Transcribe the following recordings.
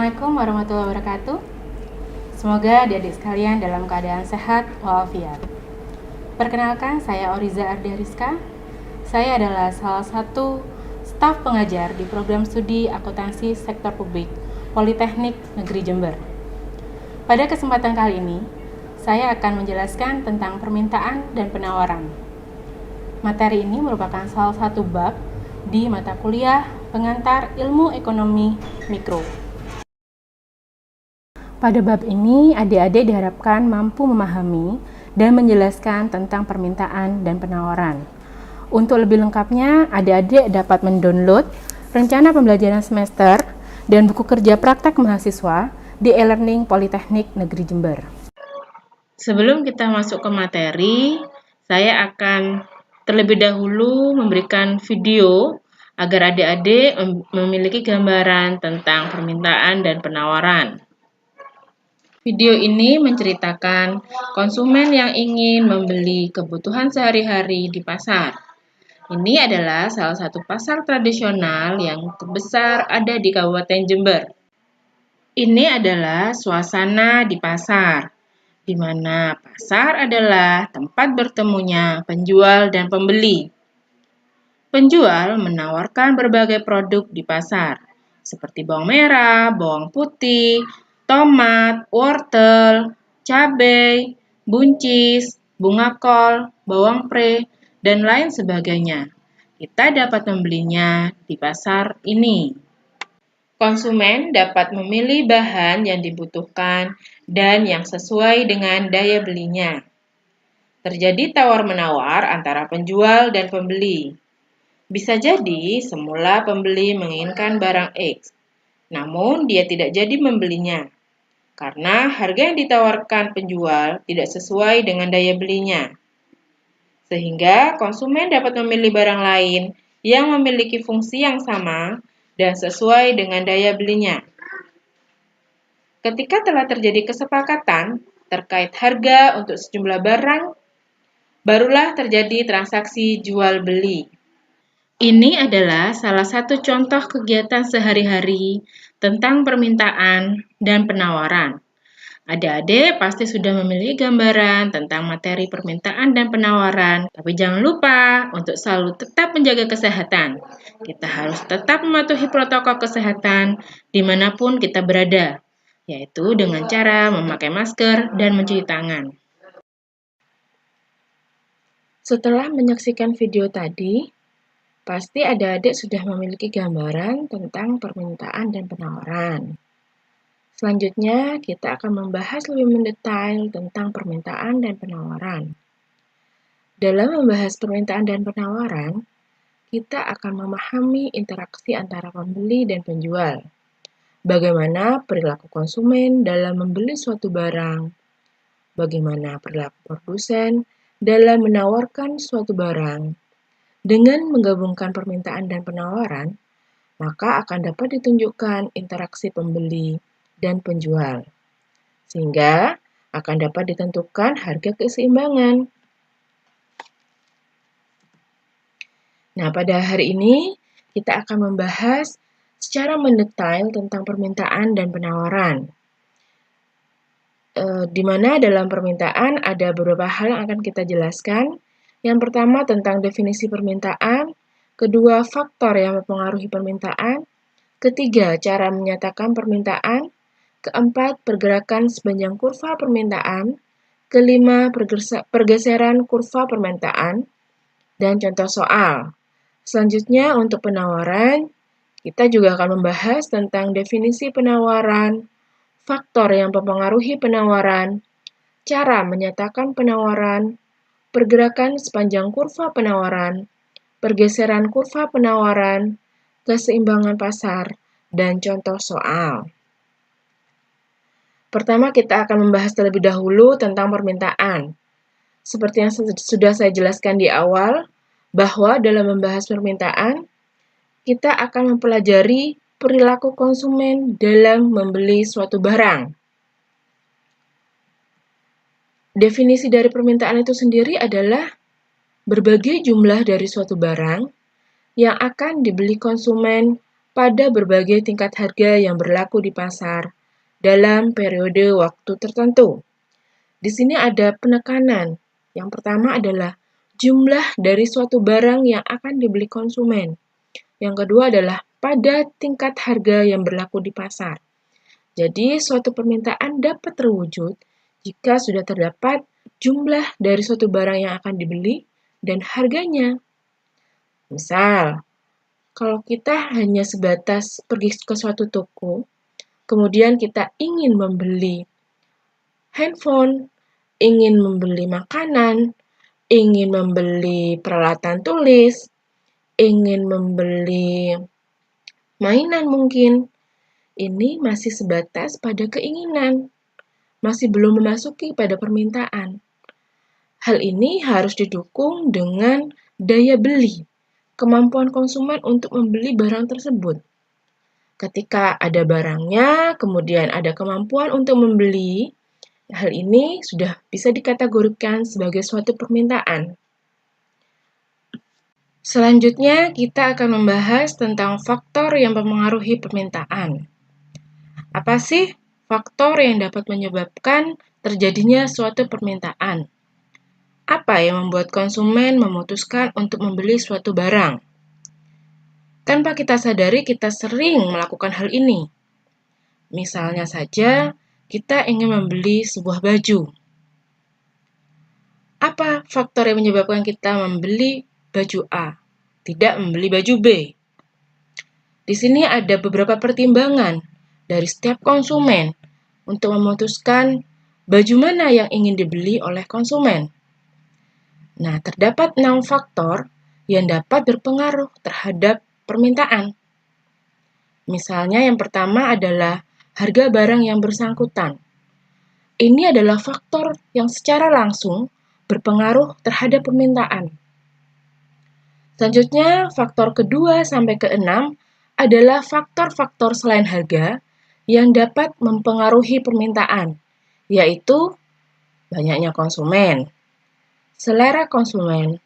Assalamualaikum warahmatullahi wabarakatuh. Semoga adik-adik sekalian dalam keadaan sehat walafiat. Perkenalkan, saya Oriza Ardariska. Saya adalah salah satu staf pengajar di program studi akuntansi sektor publik Politeknik Negeri Jember. Pada kesempatan kali ini, saya akan menjelaskan tentang permintaan dan penawaran. Materi ini merupakan salah satu bab di mata kuliah pengantar ilmu ekonomi mikro. Pada bab ini, adik-adik diharapkan mampu memahami dan menjelaskan tentang permintaan dan penawaran. Untuk lebih lengkapnya, adik-adik dapat mendownload rencana pembelajaran semester dan buku kerja praktek mahasiswa di e-learning Politeknik Negeri Jember. Sebelum kita masuk ke materi, saya akan terlebih dahulu memberikan video agar adik-adik memiliki gambaran tentang permintaan dan penawaran. Video ini menceritakan konsumen yang ingin membeli kebutuhan sehari-hari di pasar. Ini adalah salah satu pasar tradisional yang terbesar ada di Kabupaten Jember. Ini adalah suasana di pasar, di mana pasar adalah tempat bertemunya penjual dan pembeli. Penjual menawarkan berbagai produk di pasar, seperti bawang merah, bawang putih, tomat, wortel, cabai, buncis, bunga kol, bawang pre, dan lain sebagainya. Kita dapat membelinya di pasar ini. Konsumen dapat memilih bahan yang dibutuhkan dan yang sesuai dengan daya belinya. Terjadi tawar-menawar antara penjual dan pembeli. Bisa jadi semula pembeli menginginkan barang X, namun dia tidak jadi membelinya karena harga yang ditawarkan penjual tidak sesuai dengan daya belinya. Sehingga konsumen dapat memilih barang lain yang memiliki fungsi yang sama dan sesuai dengan daya belinya. Ketika telah terjadi kesepakatan terkait harga untuk sejumlah barang, barulah terjadi transaksi jual beli. Ini adalah salah satu contoh kegiatan sehari-hari tentang permintaan dan penawaran. Adik-adik pasti sudah memiliki gambaran tentang materi permintaan dan penawaran, tapi jangan lupa untuk selalu tetap menjaga kesehatan. Kita harus tetap mematuhi protokol kesehatan dimanapun kita berada, yaitu dengan cara memakai masker dan mencuci tangan. Setelah menyaksikan video tadi, pasti adik-adik sudah memiliki gambaran tentang permintaan dan penawaran. Selanjutnya, kita akan membahas lebih mendetail tentang permintaan dan penawaran. Dalam membahas permintaan dan penawaran, kita akan memahami interaksi antara pembeli dan penjual. Bagaimana perilaku konsumen dalam membeli suatu barang, bagaimana perilaku produsen dalam menawarkan suatu barang. Dengan menggabungkan permintaan dan penawaran, maka akan dapat ditunjukkan interaksi pembeli dan penjual, sehingga akan dapat ditentukan harga keseimbangan. Nah, pada hari ini kita akan membahas secara mendetail tentang permintaan dan penawaran. Di mana dalam permintaan ada beberapa hal yang akan kita jelaskan. Yang pertama tentang definisi permintaan, kedua faktor yang mempengaruhi permintaan, ketiga cara menyatakan permintaan, keempat pergerakan sepanjang kurva permintaan, kelima pergeseran kurva permintaan, dan contoh soal. Selanjutnya untuk penawaran, kita juga akan membahas tentang definisi penawaran, faktor yang mempengaruhi penawaran, cara menyatakan penawaran, pergerakan sepanjang kurva penawaran, pergeseran kurva penawaran, keseimbangan pasar, dan contoh soal. Pertama, kita akan membahas terlebih dahulu tentang permintaan. Seperti yang sudah saya jelaskan di awal, bahwa dalam membahas permintaan, kita akan mempelajari perilaku konsumen dalam membeli suatu barang. Definisi dari permintaan itu sendiri adalah berbagai jumlah dari suatu barang yang akan dibeli konsumen pada berbagai tingkat harga yang berlaku di pasar dalam periode waktu tertentu. Di sini ada penekanan. Yang pertama adalah jumlah dari suatu barang yang akan dibeli konsumen. Yang kedua adalah pada tingkat harga yang berlaku di pasar. Jadi, suatu permintaan dapat terwujud jika sudah terdapat jumlah dari suatu barang yang akan dibeli dan harganya. Misal, kalau kita hanya sebatas pergi ke suatu toko, kemudian kita ingin membeli handphone, ingin membeli makanan, ingin membeli peralatan tulis, ingin membeli mainan mungkin. Ini masih sebatas pada keinginan, masih belum memasuki pada permintaan. Hal ini harus didukung dengan daya beli, kemampuan konsumen untuk membeli barang tersebut. Ketika ada barangnya, kemudian ada kemampuan untuk membeli, hal ini sudah bisa dikategorikan sebagai suatu permintaan. Selanjutnya, kita akan membahas tentang faktor yang mempengaruhi permintaan. Apa sih faktor yang dapat menyebabkan terjadinya suatu permintaan? Apa yang membuat konsumen memutuskan untuk membeli suatu barang? Tanpa kita sadari, kita sering melakukan hal ini. Misalnya saja, kita ingin membeli sebuah baju. Apa faktor yang menyebabkan kita membeli baju A, tidak membeli baju B? Di sini ada beberapa pertimbangan dari setiap konsumen untuk memutuskan baju mana yang ingin dibeli oleh konsumen. Nah, terdapat 6 faktor yang dapat berpengaruh terhadap permintaan. Misalnya yang pertama adalah harga barang yang bersangkutan. Ini adalah faktor yang secara langsung berpengaruh terhadap permintaan. Selanjutnya, faktor kedua sampai ke-6 adalah faktor-faktor selain harga yang dapat mempengaruhi permintaan, yaitu banyaknya konsumen, selera konsumen,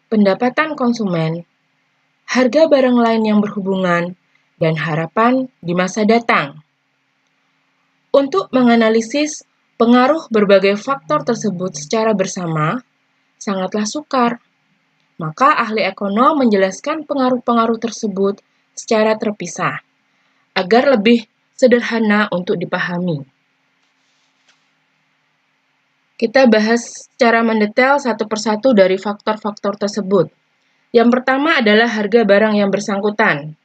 pendapatan konsumen, harga barang lain yang berhubungan, dan harapan di masa datang. Untuk menganalisis pengaruh berbagai faktor tersebut secara bersama, sangatlah sukar. Maka ahli ekonom menjelaskan pengaruh-pengaruh tersebut secara terpisah, agar lebih sederhana untuk dipahami. Kita bahas secara mendetail satu persatu dari faktor-faktor tersebut. Yang pertama adalah harga barang yang bersangkutan.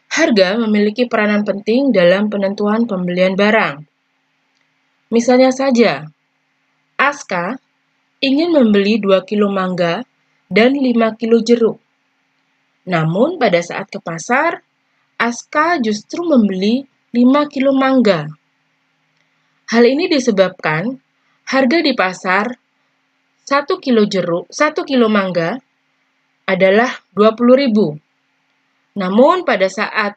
Harga memiliki peranan penting dalam penentuan pembelian barang. Misalnya saja, Aska ingin membeli 2 kilo mangga dan 5 kilo jeruk. Namun pada saat ke pasar, Aska justru membeli 5 kilo mangga. Hal ini disebabkan harga di pasar 1 kilo jeruk, 1 kilo mangga adalah 20.000. Namun pada saat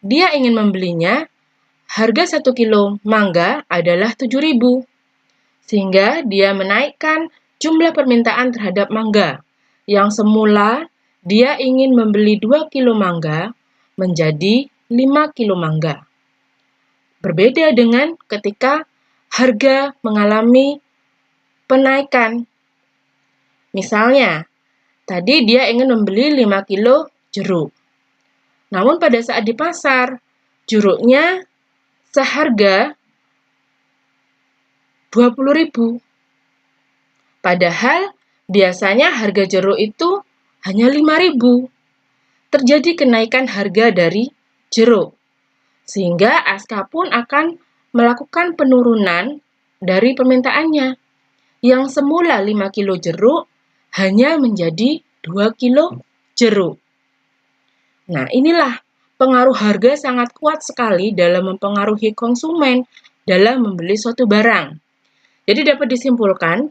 dia ingin membelinya, harga 1 kilo mangga adalah 7.000. Sehingga dia menaikkan jumlah permintaan terhadap mangga. Yang semula dia ingin membeli 2 kilo mangga menjadi 5 kilo mangga. Berbeda dengan ketika harga mengalami penaikan. Misalnya, tadi dia ingin membeli 5 kilo jeruk. Namun pada saat di pasar, jeruknya seharga 20.000. Padahal biasanya harga jeruk itu hanya 5.000. Terjadi kenaikan harga dari jeruk. Sehingga Aska pun akan melakukan penurunan dari permintaannya. Yang semula 5 kilo jeruk hanya menjadi 2 kilo jeruk. Nah, inilah pengaruh harga sangat kuat sekali dalam mempengaruhi konsumen dalam membeli suatu barang. Jadi dapat disimpulkan,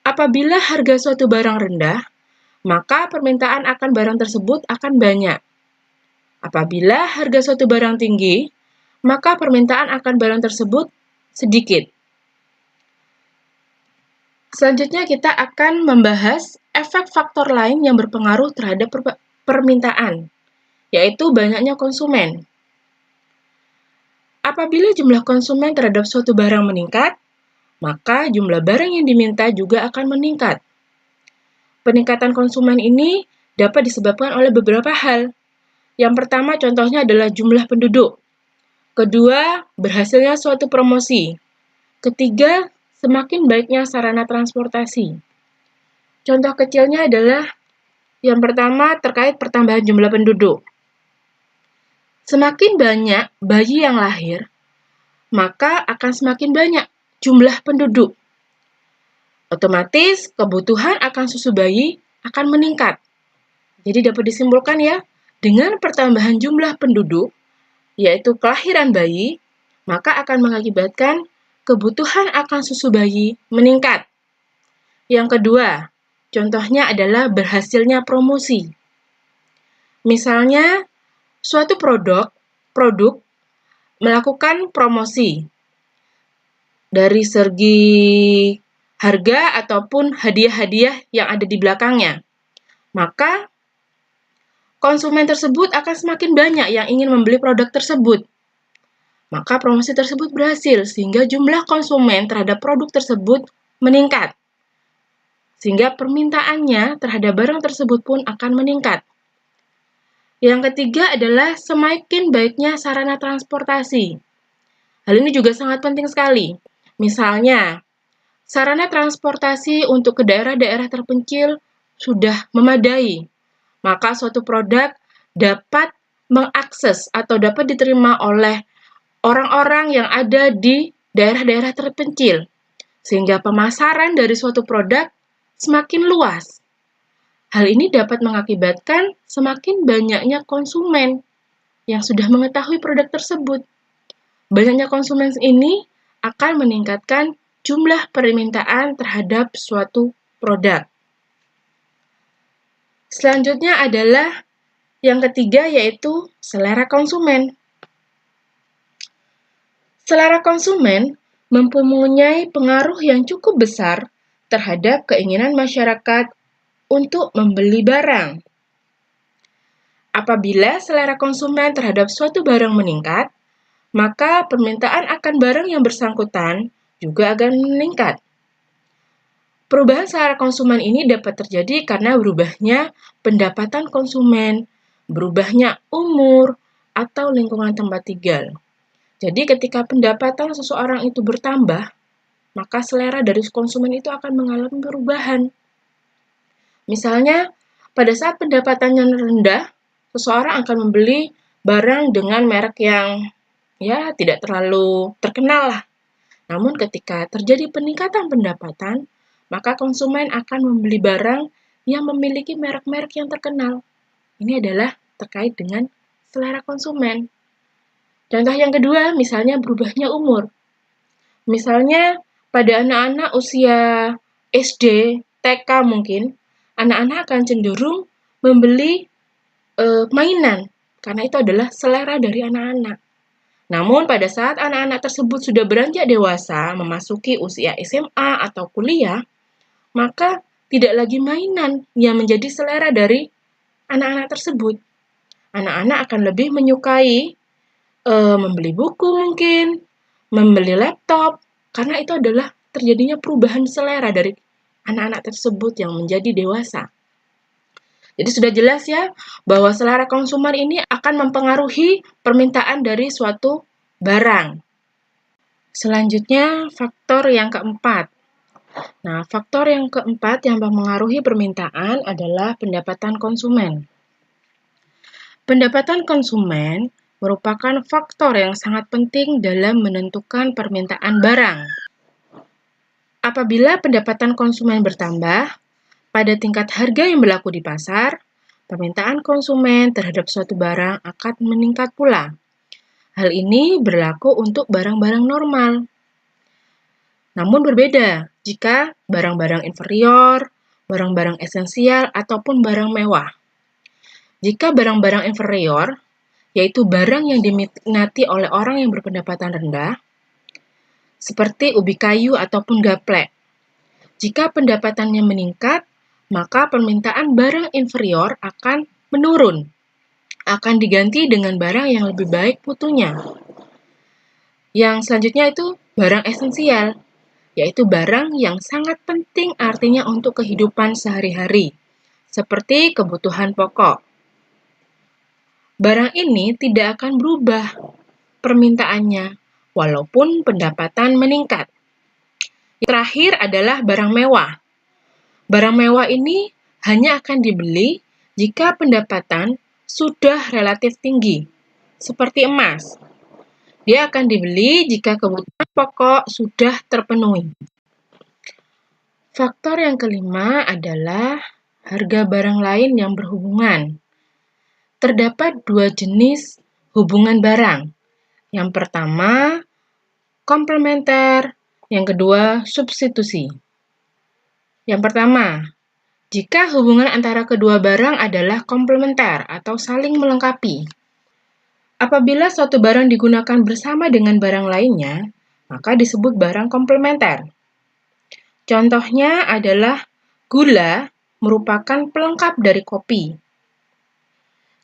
apabila harga suatu barang rendah, maka permintaan akan barang tersebut akan banyak. Apabila harga suatu barang tinggi, maka permintaan akan barang tersebut sedikit. Selanjutnya kita akan membahas efek faktor lain yang berpengaruh terhadap permintaan, yaitu banyaknya konsumen. Apabila jumlah konsumen terhadap suatu barang meningkat, maka jumlah barang yang diminta juga akan meningkat. Peningkatan konsumen ini dapat disebabkan oleh beberapa hal. Yang pertama contohnya adalah jumlah penduduk. Kedua, berhasilnya suatu promosi. Ketiga, semakin baiknya sarana transportasi. Contoh kecilnya adalah yang pertama terkait pertambahan jumlah penduduk. Semakin banyak bayi yang lahir, maka akan semakin banyak jumlah penduduk. Otomatis kebutuhan akan susu bayi akan meningkat. Jadi dapat disimpulkan ya, dengan pertambahan jumlah penduduk, yaitu kelahiran bayi, maka akan mengakibatkan kebutuhan akan susu bayi meningkat. Yang kedua, contohnya adalah berhasilnya promosi. Misalnya, suatu produk melakukan promosi dari segi harga ataupun hadiah-hadiah yang ada di belakangnya. Maka konsumen tersebut akan semakin banyak yang ingin membeli produk tersebut. Maka promosi tersebut berhasil sehingga jumlah konsumen terhadap produk tersebut meningkat. Sehingga permintaannya terhadap barang tersebut pun akan meningkat. Yang ketiga adalah semakin baiknya sarana transportasi. Hal ini juga sangat penting sekali. Misalnya, sarana transportasi untuk ke daerah-daerah terpencil sudah memadai, maka suatu produk dapat mengakses atau dapat diterima oleh orang-orang yang ada di daerah-daerah terpencil, sehingga pemasaran dari suatu produk semakin luas. Hal ini dapat mengakibatkan semakin banyaknya konsumen yang sudah mengetahui produk tersebut. Banyaknya konsumen ini akan meningkatkan jumlah permintaan terhadap suatu produk. Selanjutnya adalah yang ketiga, yaitu selera konsumen. Selera konsumen mempunyai pengaruh yang cukup besar terhadap keinginan masyarakat untuk membeli barang. Apabila selera konsumen terhadap suatu barang meningkat, maka permintaan akan barang yang bersangkutan juga akan meningkat. Perubahan selera konsumen ini dapat terjadi karena berubahnya pendapatan konsumen, berubahnya umur, atau lingkungan tempat tinggal. Jadi ketika pendapatan seseorang itu bertambah, maka selera dari konsumen itu akan mengalami perubahan. Misalnya, pada saat pendapatannya rendah, seseorang akan membeli barang dengan merek yang tidak terlalu terkenal lah. Namun ketika terjadi peningkatan pendapatan, maka konsumen akan membeli barang yang memiliki merek-merek yang terkenal. Ini adalah terkait dengan selera konsumen. Contoh yang kedua, misalnya berubahnya umur. Misalnya pada anak-anak usia SD, TK mungkin, anak-anak akan cenderung membeli mainan, karena itu adalah selera dari anak-anak. Namun pada saat anak-anak tersebut sudah beranjak dewasa, memasuki usia SMA atau kuliah, maka tidak lagi mainan yang menjadi selera dari anak-anak tersebut. Anak-anak akan lebih menyukai membeli buku mungkin, membeli laptop, karena itu adalah terjadinya perubahan selera dari anak-anak tersebut yang menjadi dewasa. Jadi sudah jelas ya, bahwa selera konsumen ini akan mempengaruhi permintaan dari suatu barang. Selanjutnya, faktor yang keempat. Nah, faktor yang keempat yang mempengaruhi permintaan adalah pendapatan konsumen. Pendapatan konsumen merupakan faktor yang sangat penting dalam menentukan permintaan barang. Apabila pendapatan konsumen bertambah, pada tingkat harga yang berlaku di pasar, permintaan konsumen terhadap suatu barang akan meningkat pula. Hal ini berlaku untuk barang-barang normal. Namun berbeda jika barang-barang inferior, barang-barang esensial, ataupun barang mewah. Jika barang-barang inferior, yaitu barang yang diminati oleh orang yang berpendapatan rendah, seperti ubi kayu ataupun gaplek. Jika pendapatannya meningkat, maka permintaan barang inferior akan menurun. akan diganti dengan barang yang lebih baik mutunya. Yang selanjutnya itu barang esensial, yaitu barang yang sangat penting artinya untuk kehidupan sehari-hari, seperti kebutuhan pokok. Barang ini tidak akan berubah permintaannya, walaupun pendapatan meningkat. Yang terakhir adalah barang mewah. Barang mewah ini hanya akan dibeli jika pendapatan sudah relatif tinggi, seperti emas. Dia akan dibeli jika kebutuhan pokok sudah terpenuhi. Faktor yang kelima adalah harga barang lain yang berhubungan. Terdapat dua jenis hubungan barang. Yang pertama, komplementer. Yang kedua, substitusi. Yang pertama, jika hubungan antara kedua barang adalah komplementer atau saling melengkapi. Apabila suatu barang digunakan bersama dengan barang lainnya, maka disebut barang komplementer. Contohnya adalah gula merupakan pelengkap dari kopi.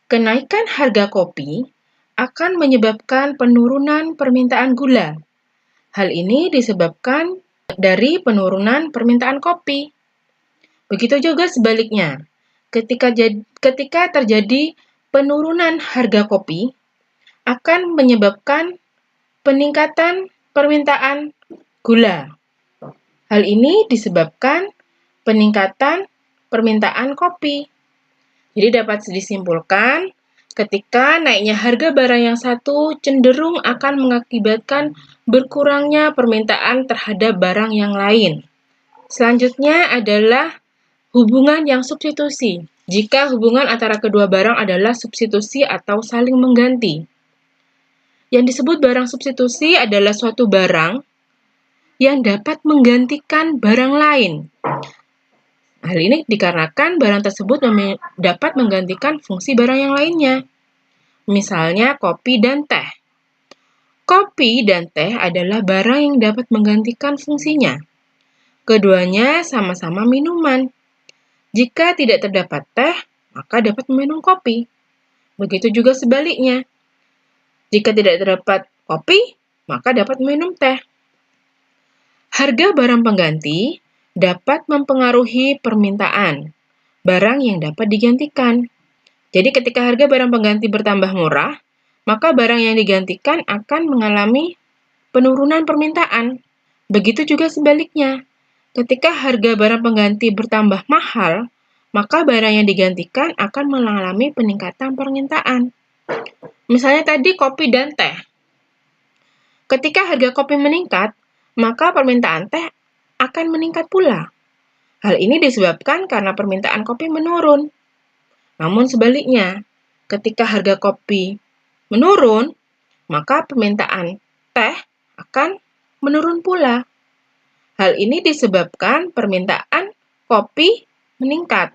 Kenaikan harga kopi akan menyebabkan penurunan permintaan gula. Hal ini disebabkan dari penurunan permintaan kopi. Begitu juga sebaliknya, ketika terjadi penurunan harga kopi, akan menyebabkan peningkatan permintaan gula. Hal ini disebabkan peningkatan permintaan kopi. Jadi dapat disimpulkan, ketika naiknya harga barang yang satu cenderung akan mengakibatkan berkurangnya permintaan terhadap barang yang lain. Selanjutnya adalah hubungan yang substitusi. Jika hubungan antara kedua barang adalah substitusi atau saling mengganti. Yang disebut barang substitusi adalah suatu barang yang dapat menggantikan barang lain. Hal ini dikarenakan barang tersebut dapat menggantikan fungsi barang yang lainnya. Misalnya kopi dan teh. Kopi dan teh adalah barang yang dapat menggantikan fungsinya. Keduanya sama-sama minuman. Jika tidak terdapat teh, maka dapat meminum kopi. Begitu juga sebaliknya. Jika tidak terdapat kopi, maka dapat minum teh. Harga barang pengganti dapat mempengaruhi permintaan barang yang dapat digantikan. Jadi ketika harga barang pengganti bertambah murah, maka barang yang digantikan akan mengalami penurunan permintaan. Begitu juga sebaliknya. Ketika harga barang pengganti bertambah mahal, maka barang yang digantikan akan mengalami peningkatan permintaan. Misalnya tadi kopi dan teh. Ketika harga kopi meningkat, maka permintaan teh akan meningkat pula. Hal ini disebabkan karena permintaan kopi menurun. Namun sebaliknya, ketika harga kopi menurun, maka permintaan teh akan menurun pula. Hal ini disebabkan permintaan kopi meningkat.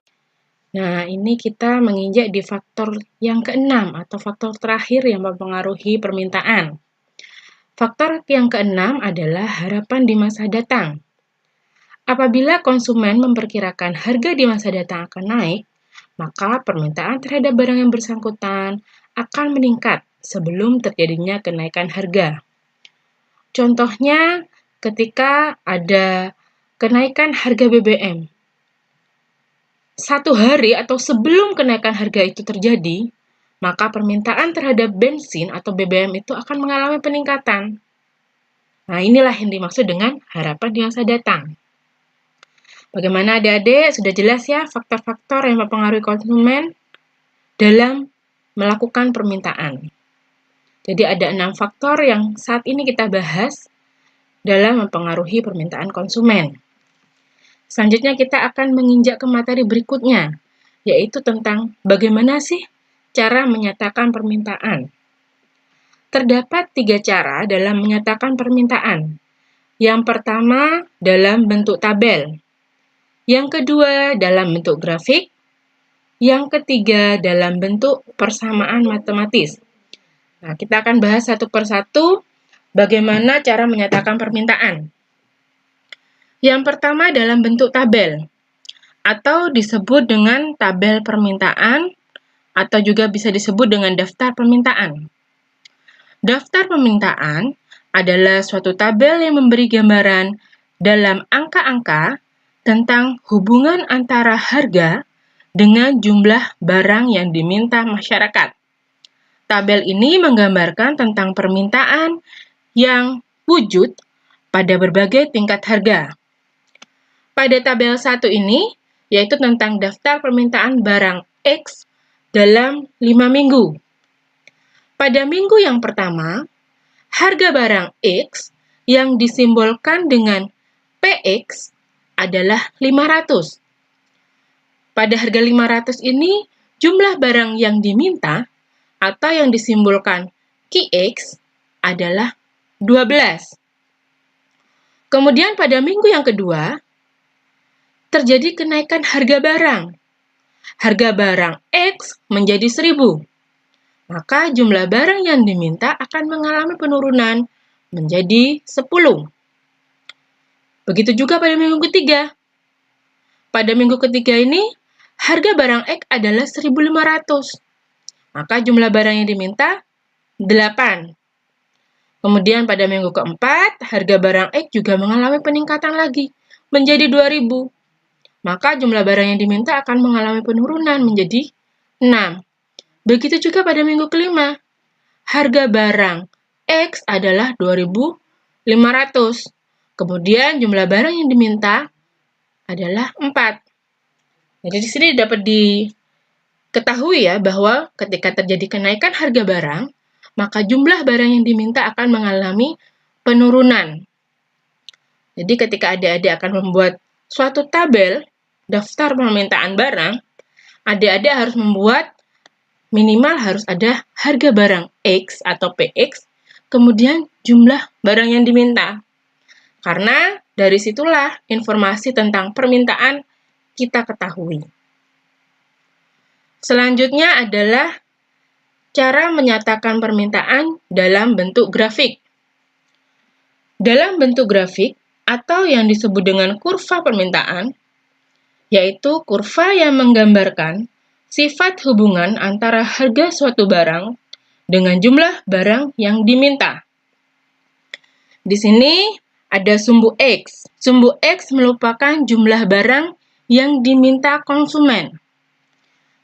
Nah, ini kita menginjak di faktor yang keenam atau faktor terakhir yang mempengaruhi permintaan. Faktor yang keenam adalah harapan di masa datang. Apabila konsumen memperkirakan harga di masa datang akan naik, maka permintaan terhadap barang yang bersangkutan akan meningkat sebelum terjadinya kenaikan harga. Contohnya, ketika ada kenaikan harga BBM. Satu hari atau sebelum kenaikan harga itu terjadi, maka permintaan terhadap bensin atau BBM itu akan mengalami peningkatan. Nah, inilah yang dimaksud dengan harapan di masa datang. Bagaimana adik-adik? Sudah jelas ya faktor-faktor yang mempengaruhi konsumen dalam melakukan permintaan. Jadi ada 6 faktor yang saat ini kita bahas dalam mempengaruhi permintaan konsumen. Selanjutnya kita akan menginjak ke materi berikutnya, yaitu tentang bagaimana sih cara menyatakan permintaan. Terdapat 3 cara dalam menyatakan permintaan. Yang pertama dalam bentuk tabel, yang kedua dalam bentuk grafik, yang ketiga dalam bentuk persamaan matematis. Nah, kita akan bahas satu persatu bagaimana cara menyatakan permintaan. Yang pertama dalam bentuk tabel, atau disebut dengan tabel permintaan atau juga bisa disebut dengan daftar permintaan. Daftar permintaan adalah suatu tabel yang memberi gambaran dalam angka-angka tentang hubungan antara harga dengan jumlah barang yang diminta masyarakat. Tabel ini menggambarkan tentang permintaan yang wujud pada berbagai tingkat harga. Pada tabel 1 ini, yaitu tentang daftar permintaan barang X dalam 5 minggu. Pada minggu yang pertama, harga barang X yang disimbolkan dengan PX adalah 500. Pada harga 500 ini, jumlah barang yang diminta atau yang disimbolkan QX adalah 12. Kemudian pada minggu yang kedua, terjadi kenaikan harga barang. Harga barang X menjadi 1000. Maka jumlah barang yang diminta akan mengalami penurunan menjadi 10. Begitu juga pada minggu ketiga. Pada minggu ketiga ini, harga barang X adalah 1.500. Maka jumlah barang yang diminta 8. Kemudian pada minggu keempat, harga barang X juga mengalami peningkatan lagi menjadi 2.000. Maka jumlah barang yang diminta akan mengalami penurunan menjadi 6. Begitu juga pada minggu kelima, harga barang X adalah 2.500. Kemudian jumlah barang yang diminta adalah 4. Jadi di sini dapat diketahui ya bahwa ketika terjadi kenaikan harga barang, maka jumlah barang yang diminta akan mengalami penurunan. Jadi ketika adik-adik akan membuat suatu tabel daftar permintaan barang, adik-adik harus membuat minimal harus ada harga barang X atau PX, kemudian jumlah barang yang diminta. Karena dari situlah informasi tentang permintaan kita ketahui. Selanjutnya adalah cara menyatakan permintaan dalam bentuk grafik. Dalam bentuk grafik atau yang disebut dengan kurva permintaan, yaitu kurva yang menggambarkan sifat hubungan antara harga suatu barang dengan jumlah barang yang diminta. Di sini ada sumbu X. Sumbu X merupakan jumlah barang yang diminta konsumen.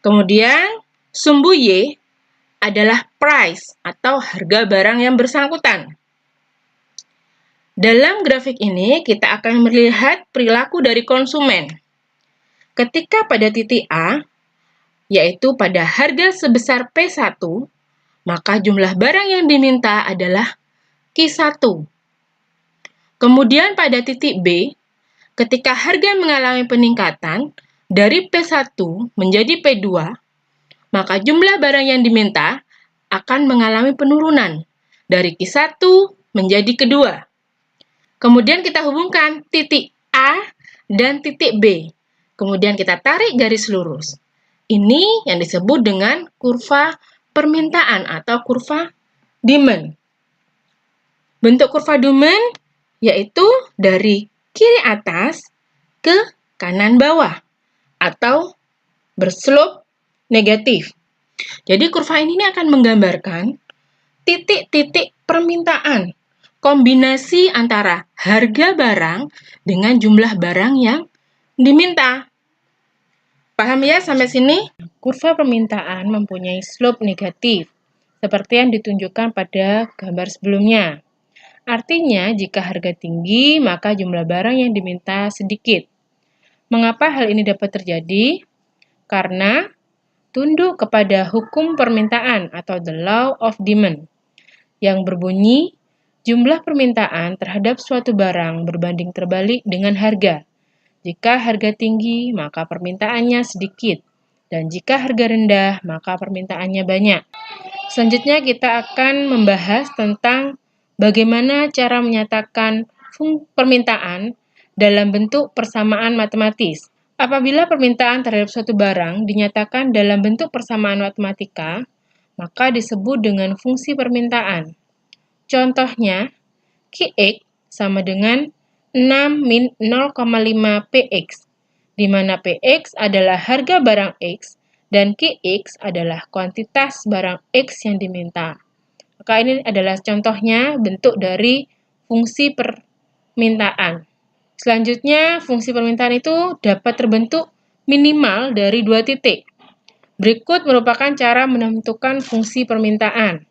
Kemudian, sumbu Y adalah price atau harga barang yang bersangkutan. Dalam grafik ini, kita akan melihat perilaku dari konsumen. Ketika pada titik A, yaitu pada harga sebesar P1, maka jumlah barang yang diminta adalah Q1. Kemudian pada titik B, ketika harga mengalami peningkatan dari P1 menjadi P2, maka jumlah barang yang diminta akan mengalami penurunan dari Q1 menjadi Q2. Kemudian kita hubungkan titik A dan titik B. Kemudian kita tarik garis lurus. Ini yang disebut dengan kurva permintaan atau kurva demand. Bentuk kurva demand yaitu dari kiri atas ke kanan bawah atau berslope negatif. Jadi kurva ini akan menggambarkan titik-titik permintaan, kombinasi antara harga barang dengan jumlah barang yang diminta. Paham ya sampai sini? Kurva permintaan mempunyai slope negatif, seperti yang ditunjukkan pada gambar sebelumnya. Artinya, jika harga tinggi, maka jumlah barang yang diminta sedikit. Mengapa hal ini dapat terjadi? Karena tunduk kepada hukum permintaan atau the law of demand, yang berbunyi jumlah permintaan terhadap suatu barang berbanding terbalik dengan harga. Jika harga tinggi, maka permintaannya sedikit, dan jika harga rendah, maka permintaannya banyak. Selanjutnya kita akan membahas tentang bagaimana cara menyatakan permintaan dalam bentuk persamaan matematis. Apabila permintaan terhadap suatu barang dinyatakan dalam bentuk persamaan matematika, maka disebut dengan fungsi permintaan. Contohnya, Qx sama dengan 6 min 0,5 Px, di mana Px adalah harga barang X dan Qx adalah kuantitas barang X yang diminta. Maka ini adalah contohnya bentuk dari fungsi permintaan. Selanjutnya, fungsi permintaan itu dapat terbentuk minimal dari 2 titik. Berikut merupakan cara menentukan fungsi permintaan.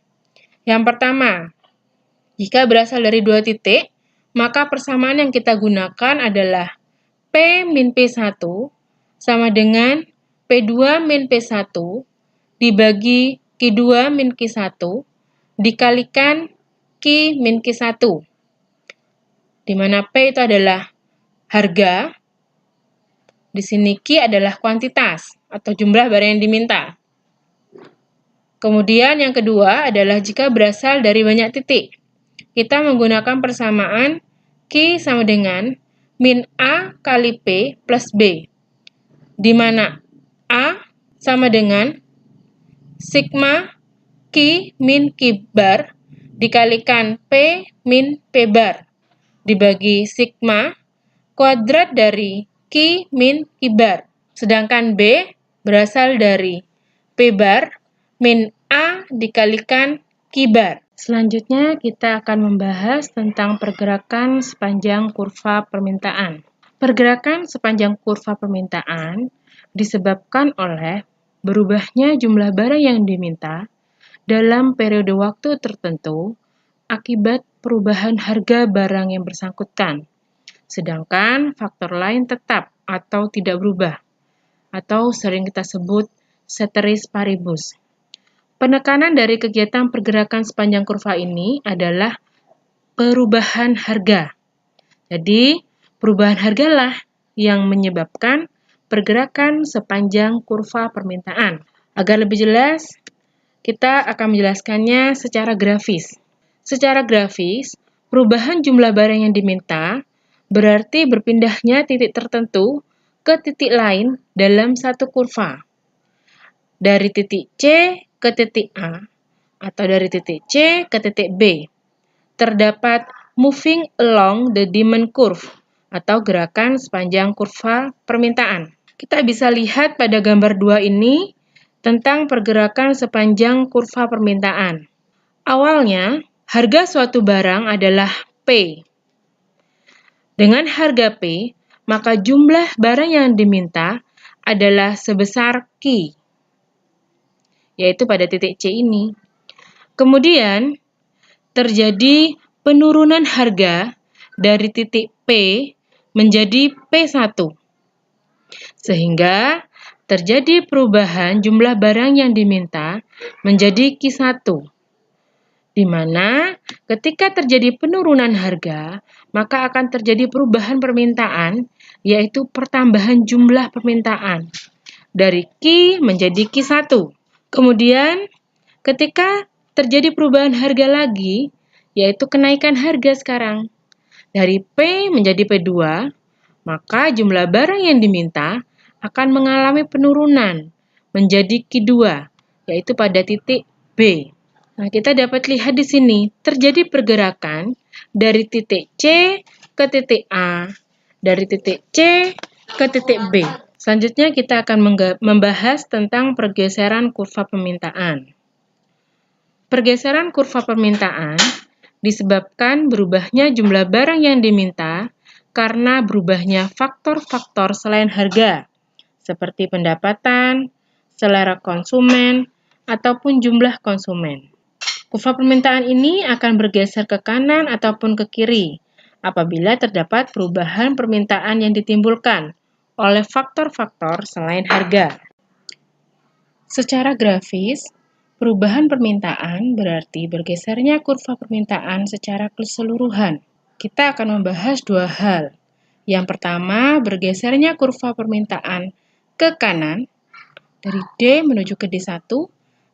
Yang pertama, jika berasal dari 2 titik, maka persamaan yang kita gunakan adalah P min P1 sama dengan P2 min P1 dibagi Q2 min Q1 dikalikan Q min Q1, di mana P itu adalah harga, di sini Q adalah kuantitas atau jumlah barang yang diminta. Kemudian yang kedua adalah jika berasal dari banyak titik. Kita menggunakan persamaan Q sama dengan min A kali P plus B, di mana A sama dengan sigma Q min Q bar dikalikan P min P bar dibagi sigma kuadrat dari Q min Q bar. Sedangkan B berasal dari P bar min A dikalikan Q bar. Selanjutnya kita akan membahas tentang pergerakan sepanjang kurva permintaan. Pergerakan sepanjang kurva permintaan disebabkan oleh berubahnya jumlah barang yang diminta dalam periode waktu tertentu akibat perubahan harga barang yang bersangkutan. Sedangkan faktor lain tetap atau tidak berubah, atau sering kita sebut ceteris paribus. Penekanan dari kegiatan pergerakan sepanjang kurva ini adalah perubahan harga. Jadi, perubahan hargalah yang menyebabkan pergerakan sepanjang kurva permintaan. Agar lebih jelas, kita akan menjelaskannya secara grafis. Secara grafis, perubahan jumlah barang yang diminta berarti berpindahnya titik tertentu ke titik lain dalam satu kurva. Dari titik C ke titik A, atau dari titik C ke titik B. Terdapat moving along the demand curve, atau gerakan sepanjang kurva permintaan. Kita bisa lihat pada gambar 2 ini tentang pergerakan sepanjang kurva permintaan. Awalnya, harga suatu barang adalah P. Dengan harga P, maka jumlah barang yang diminta adalah sebesar Q, yaitu pada titik C ini. Kemudian, terjadi penurunan harga dari titik P menjadi P1, sehingga terjadi perubahan jumlah barang yang diminta menjadi Q1, di mana ketika terjadi penurunan harga, maka akan terjadi perubahan permintaan, yaitu pertambahan jumlah permintaan dari Q menjadi Q1. Kemudian, ketika terjadi perubahan harga lagi, yaitu kenaikan harga sekarang. Dari P menjadi P2, maka jumlah barang yang diminta akan mengalami penurunan menjadi Q2, yaitu pada titik B. Nah, kita dapat lihat di sini, terjadi pergerakan dari titik C ke titik A, dari titik C ke titik B. Selanjutnya kita akan membahas tentang pergeseran kurva permintaan. Pergeseran kurva permintaan disebabkan berubahnya jumlah barang yang diminta karena berubahnya faktor-faktor selain harga, seperti pendapatan, selera konsumen, ataupun jumlah konsumen. Kurva permintaan ini akan bergeser ke kanan ataupun ke kiri apabila terdapat perubahan permintaan yang ditimbulkan oleh faktor-faktor selain harga. Secara grafis, perubahan permintaan berarti bergesernya kurva permintaan secara keseluruhan. Kita akan membahas 2 hal. Yang pertama, bergesernya kurva permintaan ke kanan dari D menuju ke D1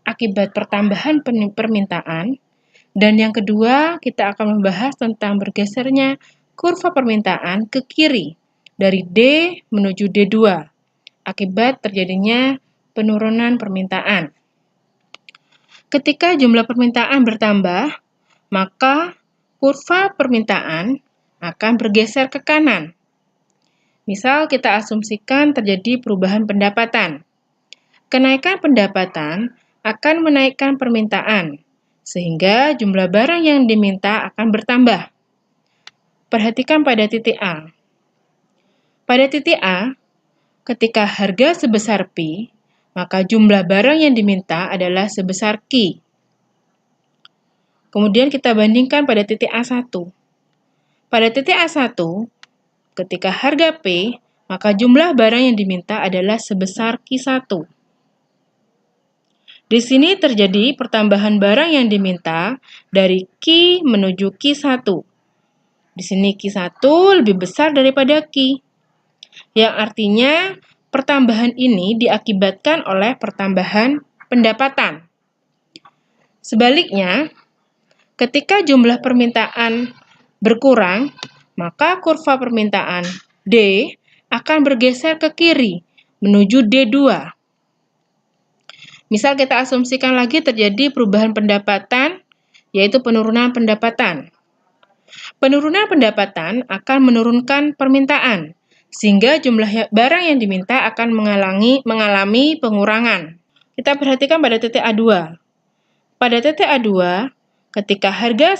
akibat pertambahan permintaan. Dan yang kedua, kita akan membahas tentang bergesernya kurva permintaan ke kiri dari D menuju D2 akibat terjadinya penurunan permintaan. Ketika jumlah permintaan bertambah, maka kurva permintaan akan bergeser ke kanan. Misal kita asumsikan terjadi perubahan pendapatan. Kenaikan pendapatan akan menaikkan permintaan, sehingga jumlah barang yang diminta akan bertambah. Perhatikan pada titik A. Pada titik A, ketika harga sebesar P, maka jumlah barang yang diminta adalah sebesar Q. Kemudian kita bandingkan pada titik A1. Pada titik A1, ketika harga P, maka jumlah barang yang diminta adalah sebesar Q1. Di sini terjadi pertambahan barang yang diminta dari Q menuju Q1. Di sini Q1 lebih besar daripada Q, yang artinya pertambahan ini diakibatkan oleh pertambahan pendapatan. Sebaliknya, ketika jumlah permintaan berkurang, maka kurva permintaan D akan bergeser ke kiri menuju D2. Misal kita asumsikan lagi terjadi perubahan pendapatan, yaitu penurunan pendapatan. Penurunan pendapatan akan menurunkan permintaan, sehingga jumlah barang yang diminta akan mengalami pengurangan. Kita perhatikan pada titik A2. Pada titik A2, ketika harga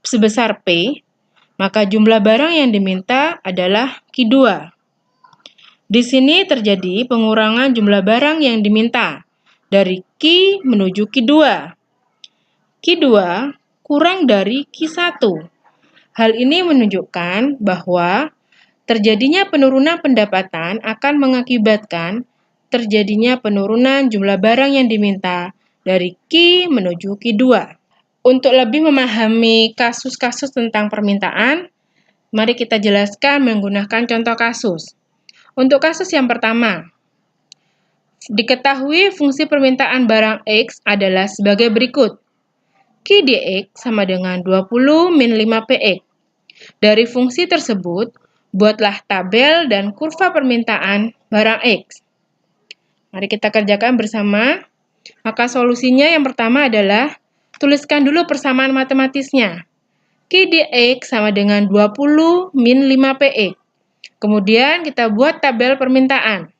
sebesar P, maka jumlah barang yang diminta adalah Q2. Di sini terjadi pengurangan jumlah barang yang diminta dari Q menuju Q2. Q2 kurang dari Q1. Hal ini menunjukkan bahwa terjadinya penurunan pendapatan akan mengakibatkan terjadinya penurunan jumlah barang yang diminta dari Q menuju Q2. Untuk lebih memahami kasus-kasus tentang permintaan, mari kita jelaskan menggunakan contoh kasus. Untuk kasus yang pertama, diketahui fungsi permintaan barang X adalah sebagai berikut. Q dx sama dengan 20 min 5 Px. Dari fungsi tersebut, buatlah tabel dan kurva permintaan barang X. Mari kita kerjakan bersama. Maka solusinya yang pertama adalah, tuliskan dulu persamaan matematisnya. Q dx sama dengan 20 min 5 Px. Kemudian kita buat tabel permintaan.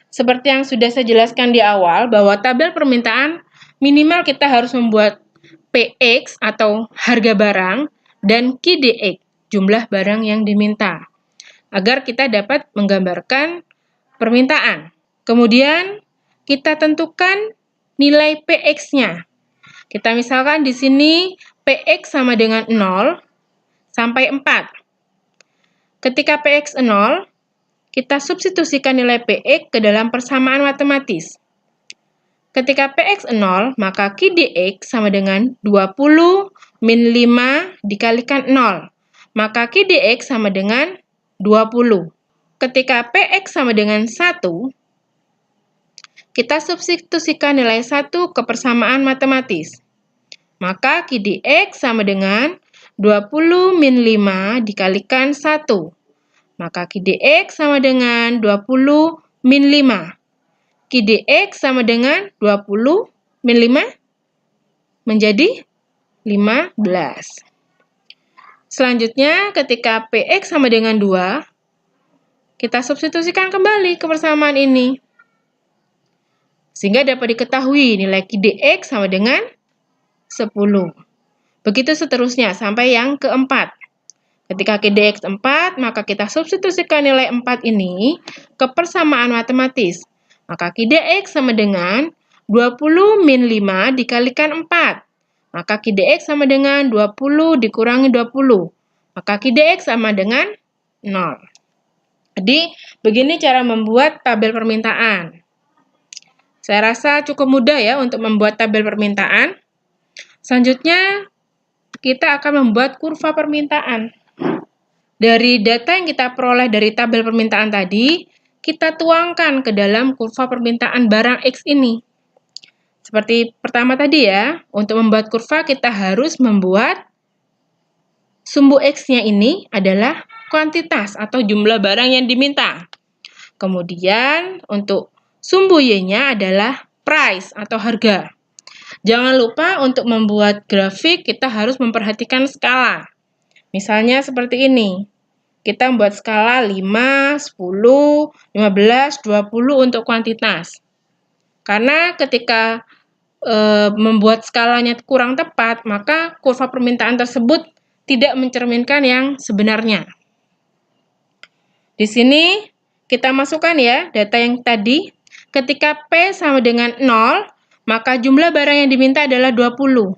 Seperti yang sudah saya jelaskan di awal, bahwa tabel permintaan minimal kita harus membuat Px atau harga barang dan Q dx, jumlah barang yang diminta, agar kita dapat menggambarkan permintaan. Kemudian kita tentukan nilai Px-nya. Kita misalkan di sini Px sama dengan 0 sampai 4. Ketika Px 0, kita substitusikan nilai Px ke dalam persamaan matematis. Ketika Px 0, maka Q dx sama dengan 20 min 5 dikalikan 0. Maka Q dx sama dengan 20. Ketika Px sama dengan 1, kita substitusikan nilai 1 ke persamaan matematis. Maka Q dx sama dengan 20 min 5 dikalikan 1. Maka Q dx sama dengan 20 min 5. Q dx sama dengan 20 min 5 menjadi 15. Selanjutnya, ketika Px sama dengan 2, kita substitusikan kembali ke persamaan ini. Sehingga dapat diketahui nilai Q dx sama dengan 10. Begitu seterusnya sampai yang keempat. Ketika Q dx 4, maka kita substitusikan nilai 4 ini ke persamaan matematis. Maka Q dx sama dengan 20 min 5 dikalikan 4. Maka Q dx sama dengan 20 dikurangi 20. Maka Q dx sama dengan 0. Jadi, begini cara membuat tabel permintaan. Saya rasa cukup mudah ya untuk membuat tabel permintaan. Selanjutnya, kita akan membuat kurva permintaan. Dari data yang kita peroleh dari tabel permintaan tadi, kita tuangkan ke dalam kurva permintaan barang X ini. Seperti pertama tadi ya, untuk membuat kurva kita harus membuat sumbu X-nya ini adalah kuantitas atau jumlah barang yang diminta. Kemudian untuk sumbu Y-nya adalah price atau harga. Jangan lupa untuk membuat grafik kita harus memperhatikan skala. Misalnya seperti ini. Kita membuat skala 5, 10, 15, 20 untuk kuantitas. Karena ketika membuat skalanya kurang tepat, maka kurva permintaan tersebut tidak mencerminkan yang sebenarnya. Di sini kita masukkan ya data yang tadi. Ketika P sama dengan 0, maka jumlah barang yang diminta adalah 20.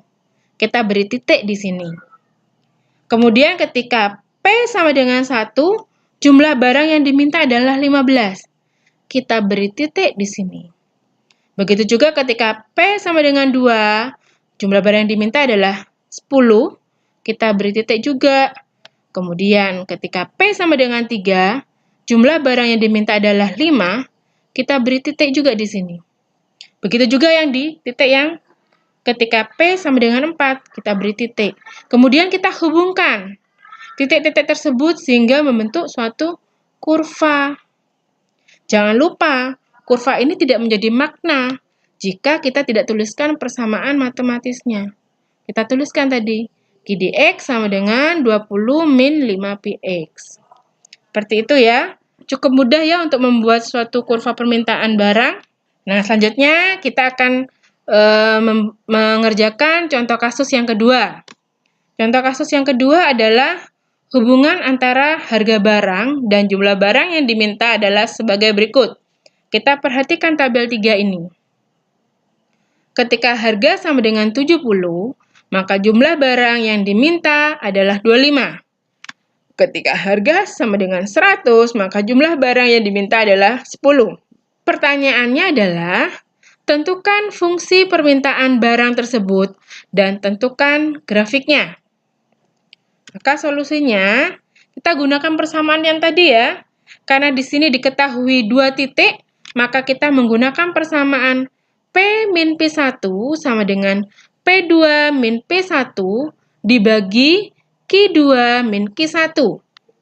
Kita beri titik di sini. Kemudian ketika P sama dengan 1, jumlah barang yang diminta adalah 15. Kita beri titik di sini. Begitu juga ketika P sama dengan 2, jumlah barang yang diminta adalah 10, kita beri titik juga. Kemudian ketika P sama dengan 3, jumlah barang yang diminta adalah 5, kita beri titik juga di sini. Begitu juga yang di titik yang ketika P sama dengan 4, kita beri titik. Kemudian kita hubungkan titik-titik tersebut sehingga membentuk suatu kurva. Jangan lupa, kurva ini tidak menjadi makna jika kita tidak tuliskan persamaan matematisnya. Kita tuliskan tadi, Q dx sama dengan 20 min 5px. Seperti itu ya. Cukup mudah ya untuk membuat suatu kurva permintaan barang. Nah, selanjutnya kita akan mengerjakan contoh kasus yang kedua. Contoh kasus yang kedua adalah hubungan antara harga barang dan jumlah barang yang diminta adalah sebagai berikut. Kita perhatikan tabel 3 ini. Ketika harga sama dengan 70, maka jumlah barang yang diminta adalah 25. Ketika harga sama dengan 100, maka jumlah barang yang diminta adalah 10. Pertanyaannya adalah, tentukan fungsi permintaan barang tersebut dan tentukan grafiknya. Maka solusinya, kita gunakan persamaan yang tadi ya. Karena di sini diketahui 2 titik, maka kita menggunakan persamaan P min P1 sama dengan P2 min P1 dibagi Q2 min Q1.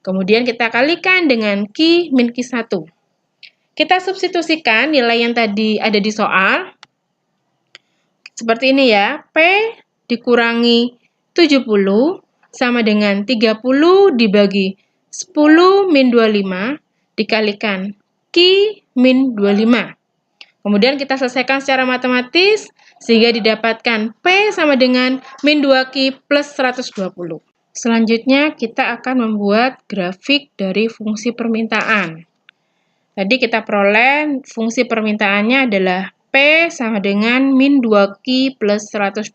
Kemudian kita kalikan dengan Q min Q1. Kita substitusikan nilai yang tadi ada di soal. Seperti ini ya, P dikurangi 70 sama dengan 30 dibagi 10 min 25 dikalikan Q min 25. Kemudian kita selesaikan secara matematis sehingga didapatkan P sama dengan min 2Q plus 120. Selanjutnya kita akan membuat grafik dari fungsi permintaan. Tadi kita peroleh fungsi permintaannya adalah P sama dengan min 2Q plus 120.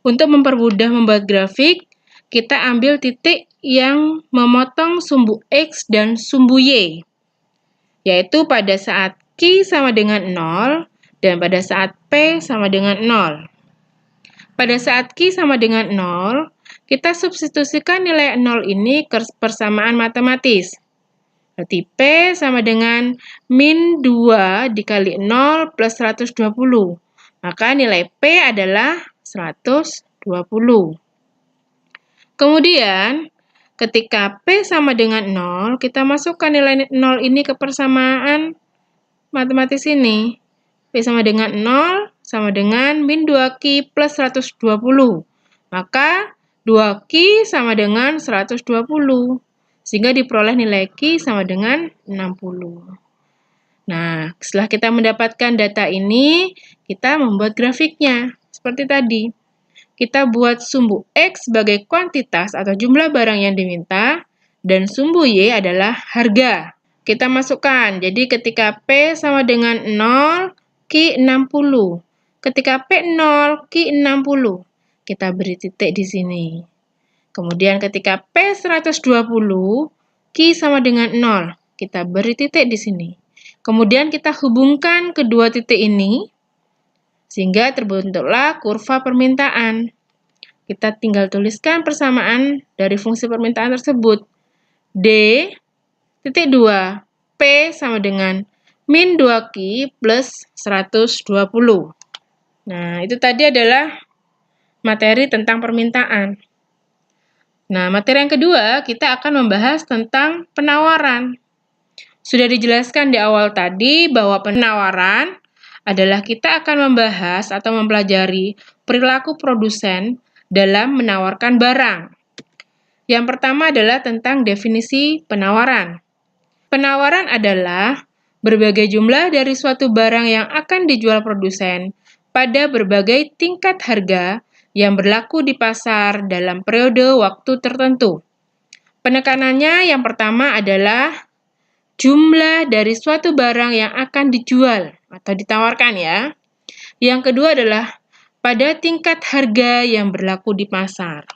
Untuk mempermudah membuat grafik, kita ambil titik yang memotong sumbu X dan sumbu Y, yaitu pada saat Q sama dengan 0 dan pada saat P sama dengan 0. Pada saat Q sama dengan 0, kita substitusikan nilai 0 ini ke persamaan matematis. Berarti P sama dengan min 2 dikali 0 plus 120. Maka nilai P adalah 120. Kemudian, ketika P sama dengan 0, kita masukkan nilai 0 ini ke persamaan matematis ini. P sama dengan 0 sama dengan min 2Q plus 120. Maka 2Q sama dengan 120. Sehingga diperoleh nilai Q sama dengan 60. Nah, setelah kita mendapatkan data ini, kita membuat grafiknya. Seperti tadi. Kita buat sumbu X sebagai kuantitas atau jumlah barang yang diminta, dan sumbu Y adalah harga. Kita masukkan, jadi ketika P sama dengan 0, Q 60. Ketika P 0, Q 60. Kita beri titik di sini. Kemudian ketika P 120, Q sama dengan 0. Kita beri titik di sini. Kemudian kita hubungkan kedua titik ini, sehingga terbentuklah kurva permintaan. Kita tinggal tuliskan persamaan dari fungsi permintaan tersebut. D titik 2, P sama dengan min 2Q plus 120. Nah, itu tadi adalah materi tentang permintaan. Nah, materi yang kedua, kita akan membahas tentang penawaran. Sudah dijelaskan di awal tadi bahwa penawaran adalah kita akan membahas atau mempelajari perilaku produsen dalam menawarkan barang. Yang pertama adalah tentang definisi penawaran. Penawaran adalah berbagai jumlah dari suatu barang yang akan dijual produsen pada berbagai tingkat harga yang berlaku di pasar dalam periode waktu tertentu. Penekanannya yang pertama adalah jumlah dari suatu barang yang akan dijual atau ditawarkan ya. Yang kedua adalah pada tingkat harga yang berlaku di pasar.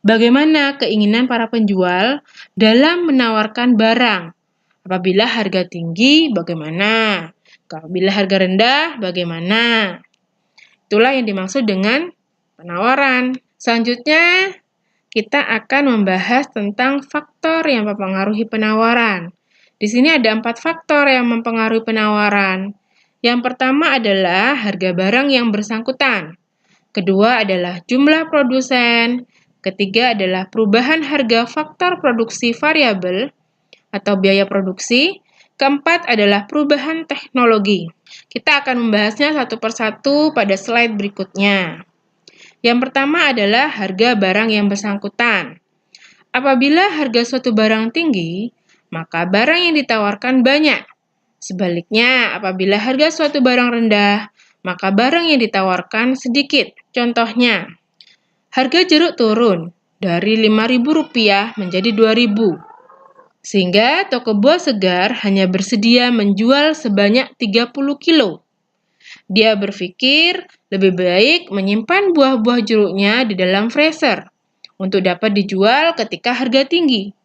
Bagaimana keinginan para penjual dalam menawarkan barang? Apabila harga tinggi, bagaimana? Apabila harga rendah, bagaimana? Itulah yang dimaksud dengan penawaran. Selanjutnya, kita akan membahas tentang faktor yang mempengaruhi penawaran. Di sini ada 4 faktor yang mempengaruhi penawaran. Yang pertama adalah harga barang yang bersangkutan. Kedua adalah jumlah produsen. Ketiga adalah perubahan harga faktor produksi variabel atau biaya produksi. Keempat adalah perubahan teknologi. Kita akan membahasnya satu persatu pada slide berikutnya. Yang pertama adalah harga barang yang bersangkutan. Apabila harga suatu barang tinggi, maka barang yang ditawarkan banyak. Sebaliknya, apabila harga suatu barang rendah, maka barang yang ditawarkan sedikit. Contohnya, harga jeruk turun dari Rp5.000 menjadi Rp2.000. Sehingga toko buah segar hanya bersedia menjual sebanyak 30 kilo. Dia berpikir lebih baik menyimpan buah-buah jeruknya di dalam freezer untuk dapat dijual ketika harga tinggi.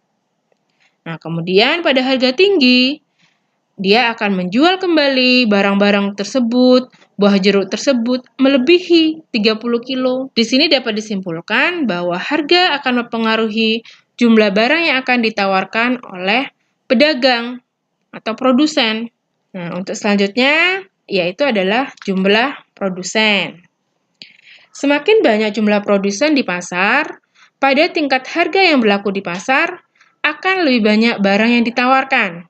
Nah, kemudian pada harga tinggi, dia akan menjual kembali barang-barang tersebut, buah jeruk tersebut melebihi 30 kilo. Di sini dapat disimpulkan bahwa harga akan mempengaruhi jumlah barang yang akan ditawarkan oleh pedagang atau produsen. Nah, untuk selanjutnya, yaitu adalah jumlah produsen. Semakin banyak jumlah produsen di pasar, pada tingkat harga yang berlaku di pasar, akan lebih banyak barang yang ditawarkan.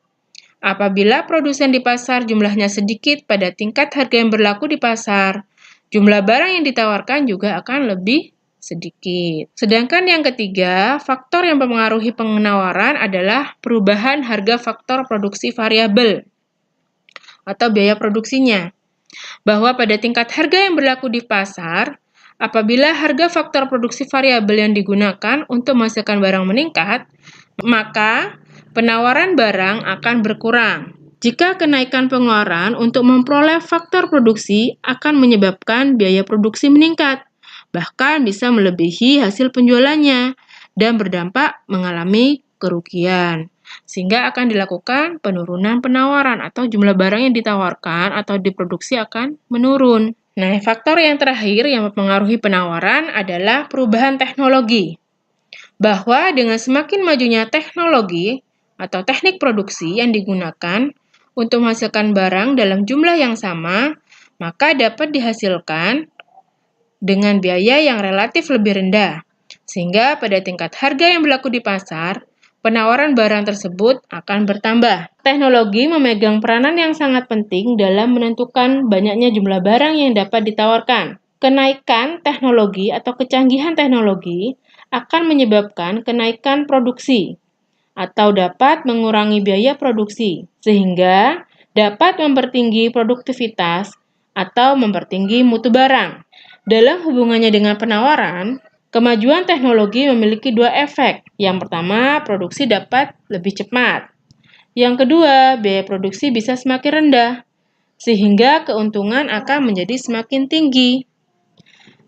Apabila produsen di pasar jumlahnya sedikit pada tingkat harga yang berlaku di pasar, jumlah barang yang ditawarkan juga akan lebih sedikit. Sedangkan yang ketiga, faktor yang mempengaruhi penawaran adalah perubahan harga faktor produksi variabel atau biaya produksinya. Bahwa pada tingkat harga yang berlaku di pasar, apabila harga faktor produksi variabel yang digunakan untuk menghasilkan barang meningkat, maka penawaran barang akan berkurang. Jika kenaikan pengeluaran untuk memperoleh faktor produksi akan menyebabkan biaya produksi meningkat, bahkan bisa melebihi hasil penjualannya dan berdampak mengalami kerugian. Sehingga akan dilakukan penurunan penawaran atau jumlah barang yang ditawarkan atau diproduksi akan menurun. Nah, faktor yang terakhir yang mempengaruhi penawaran adalah perubahan teknologi. Bahwa dengan semakin majunya teknologi atau teknik produksi yang digunakan untuk menghasilkan barang dalam jumlah yang sama, maka dapat dihasilkan dengan biaya yang relatif lebih rendah. Sehingga pada tingkat harga yang berlaku di pasar, penawaran barang tersebut akan bertambah. Teknologi memegang peranan yang sangat penting dalam menentukan banyaknya jumlah barang yang dapat ditawarkan. Kenaikan teknologi atau kecanggihan teknologi akan menyebabkan kenaikan produksi atau dapat mengurangi biaya produksi, sehingga dapat mempertinggi produktivitas atau mempertinggi mutu barang. Dalam hubungannya dengan penawaran, kemajuan teknologi memiliki 2 efek. Yang pertama, produksi dapat lebih cepat. Yang kedua, biaya produksi bisa semakin rendah, sehingga keuntungan akan menjadi semakin tinggi.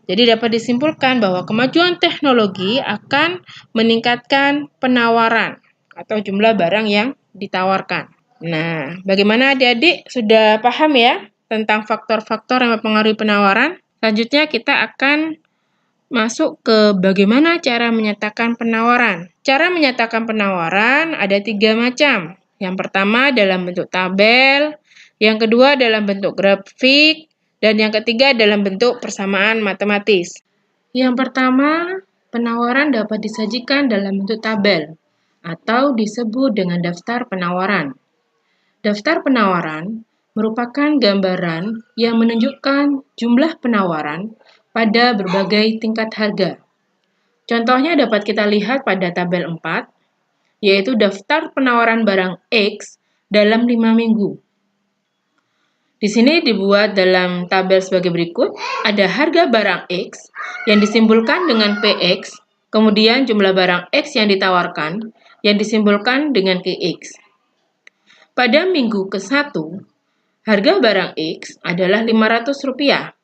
Jadi dapat disimpulkan bahwa kemajuan teknologi akan meningkatkan penawaran atau jumlah barang yang ditawarkan. Nah, bagaimana adik-adik? Sudah paham ya tentang faktor-faktor yang mempengaruhi penawaran? Selanjutnya kita akan masuk ke bagaimana cara menyatakan penawaran. Cara menyatakan penawaran ada 3 macam. Yang pertama dalam bentuk tabel, yang kedua dalam bentuk grafik, dan yang ketiga dalam bentuk persamaan matematis. Yang pertama, penawaran dapat disajikan dalam bentuk tabel atau disebut dengan daftar penawaran. Daftar penawaran merupakan gambaran yang menunjukkan jumlah penawaran pada berbagai tingkat harga. Contohnya dapat kita lihat pada tabel 4, yaitu daftar penawaran barang X dalam 5 minggu. Di sini dibuat dalam tabel sebagai berikut. Ada harga barang X yang disimbolkan dengan PX, kemudian jumlah barang X yang ditawarkan yang disimbolkan dengan QX. Pada minggu ke-1, harga barang X adalah Rp500.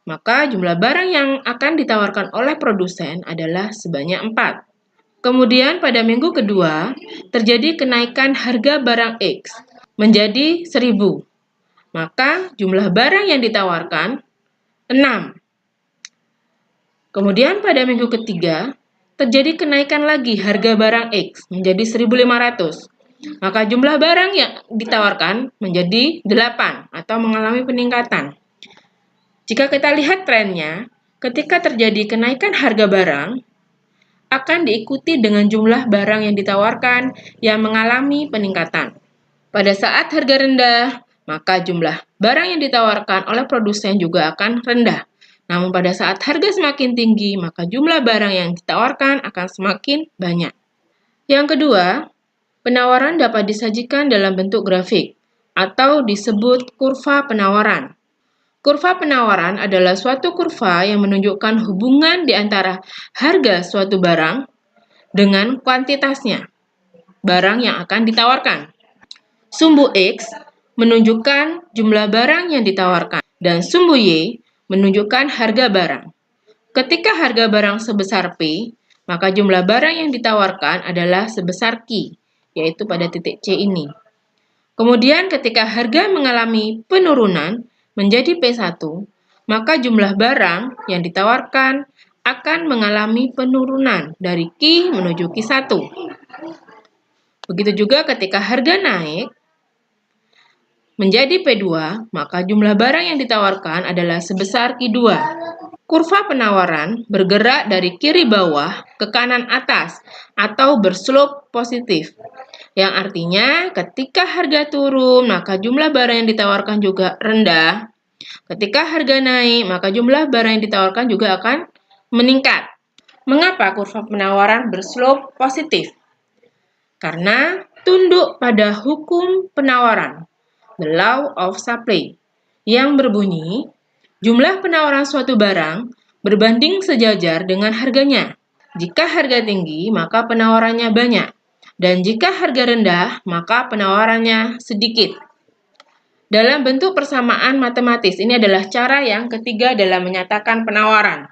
Maka jumlah barang yang akan ditawarkan oleh produsen adalah sebanyak 4. Kemudian pada minggu kedua, terjadi kenaikan harga barang X menjadi 1.000. Maka jumlah barang yang ditawarkan 6. Kemudian pada minggu ketiga, terjadi kenaikan lagi harga barang X menjadi 1.500. Maka jumlah barang yang ditawarkan menjadi 8 atau mengalami peningkatan. Jika kita lihat trennya, ketika terjadi kenaikan harga barang, akan diikuti dengan jumlah barang yang ditawarkan yang mengalami peningkatan. Pada saat harga rendah, maka jumlah barang yang ditawarkan oleh produsen juga akan rendah. Namun pada saat harga semakin tinggi, maka jumlah barang yang ditawarkan akan semakin banyak. Yang kedua, penawaran dapat disajikan dalam bentuk grafik atau disebut kurva penawaran. Kurva penawaran adalah suatu kurva yang menunjukkan hubungan di antara harga suatu barang dengan kuantitasnya, barang yang akan ditawarkan. Sumbu X menunjukkan jumlah barang yang ditawarkan, dan sumbu Y menunjukkan harga barang. Ketika harga barang sebesar P, maka jumlah barang yang ditawarkan adalah sebesar Q, yaitu pada titik C ini. Kemudian ketika harga mengalami penurunan menjadi P1, maka jumlah barang yang ditawarkan akan mengalami penurunan dari Q menuju Q1. Begitu juga ketika harga naik menjadi P2, maka jumlah barang yang ditawarkan adalah sebesar Q2. Kurva penawaran bergerak dari kiri bawah ke kanan atas atau berslope positif. Yang artinya ketika harga turun, maka jumlah barang yang ditawarkan juga rendah. Ketika harga naik, maka jumlah barang yang ditawarkan juga akan meningkat. Mengapa kurva penawaran berslope positif? Karena tunduk pada hukum penawaran, the law of supply, yang berbunyi, jumlah penawaran suatu barang berbanding sejajar dengan harganya. Jika harga tinggi, maka penawarannya banyak. Dan jika harga rendah, maka penawarannya sedikit. Dalam bentuk persamaan matematis, ini adalah cara yang ketiga dalam menyatakan penawaran.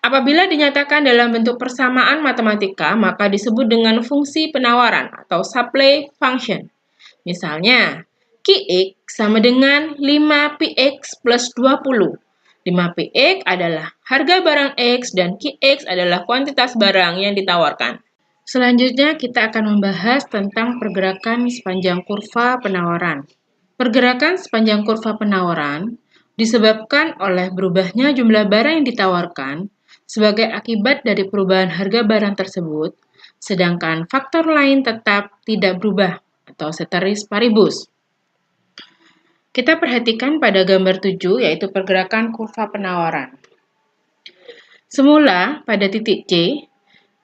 Apabila dinyatakan dalam bentuk persamaan matematika, maka disebut dengan fungsi penawaran atau supply function. Misalnya, Qx sama dengan 5Px plus 20. 5Px adalah harga barang X dan Qx adalah kuantitas barang yang ditawarkan. Selanjutnya kita akan membahas tentang pergerakan sepanjang kurva penawaran. Pergerakan sepanjang kurva penawaran disebabkan oleh berubahnya jumlah barang yang ditawarkan sebagai akibat dari perubahan harga barang tersebut, sedangkan faktor lain tetap tidak berubah atau ceteris paribus. Kita perhatikan pada gambar 7, yaitu pergerakan kurva penawaran. Semula pada titik C,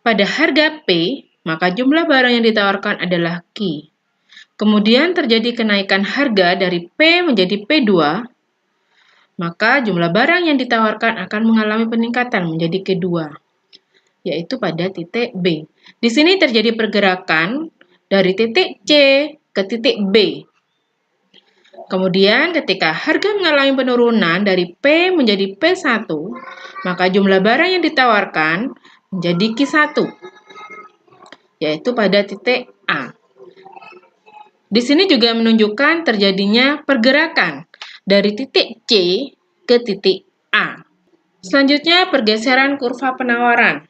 pada harga P, maka jumlah barang yang ditawarkan adalah Q. Kemudian terjadi kenaikan harga dari P menjadi P2, maka jumlah barang yang ditawarkan akan mengalami peningkatan menjadi Q2, yaitu pada titik B. Di sini terjadi pergerakan dari titik C ke titik B. Kemudian ketika harga mengalami penurunan dari P menjadi P1, maka jumlah barang yang ditawarkan menjadi Q1, yaitu pada titik A. Di sini juga menunjukkan terjadinya pergerakan dari titik C ke titik A. Selanjutnya pergeseran kurva penawaran,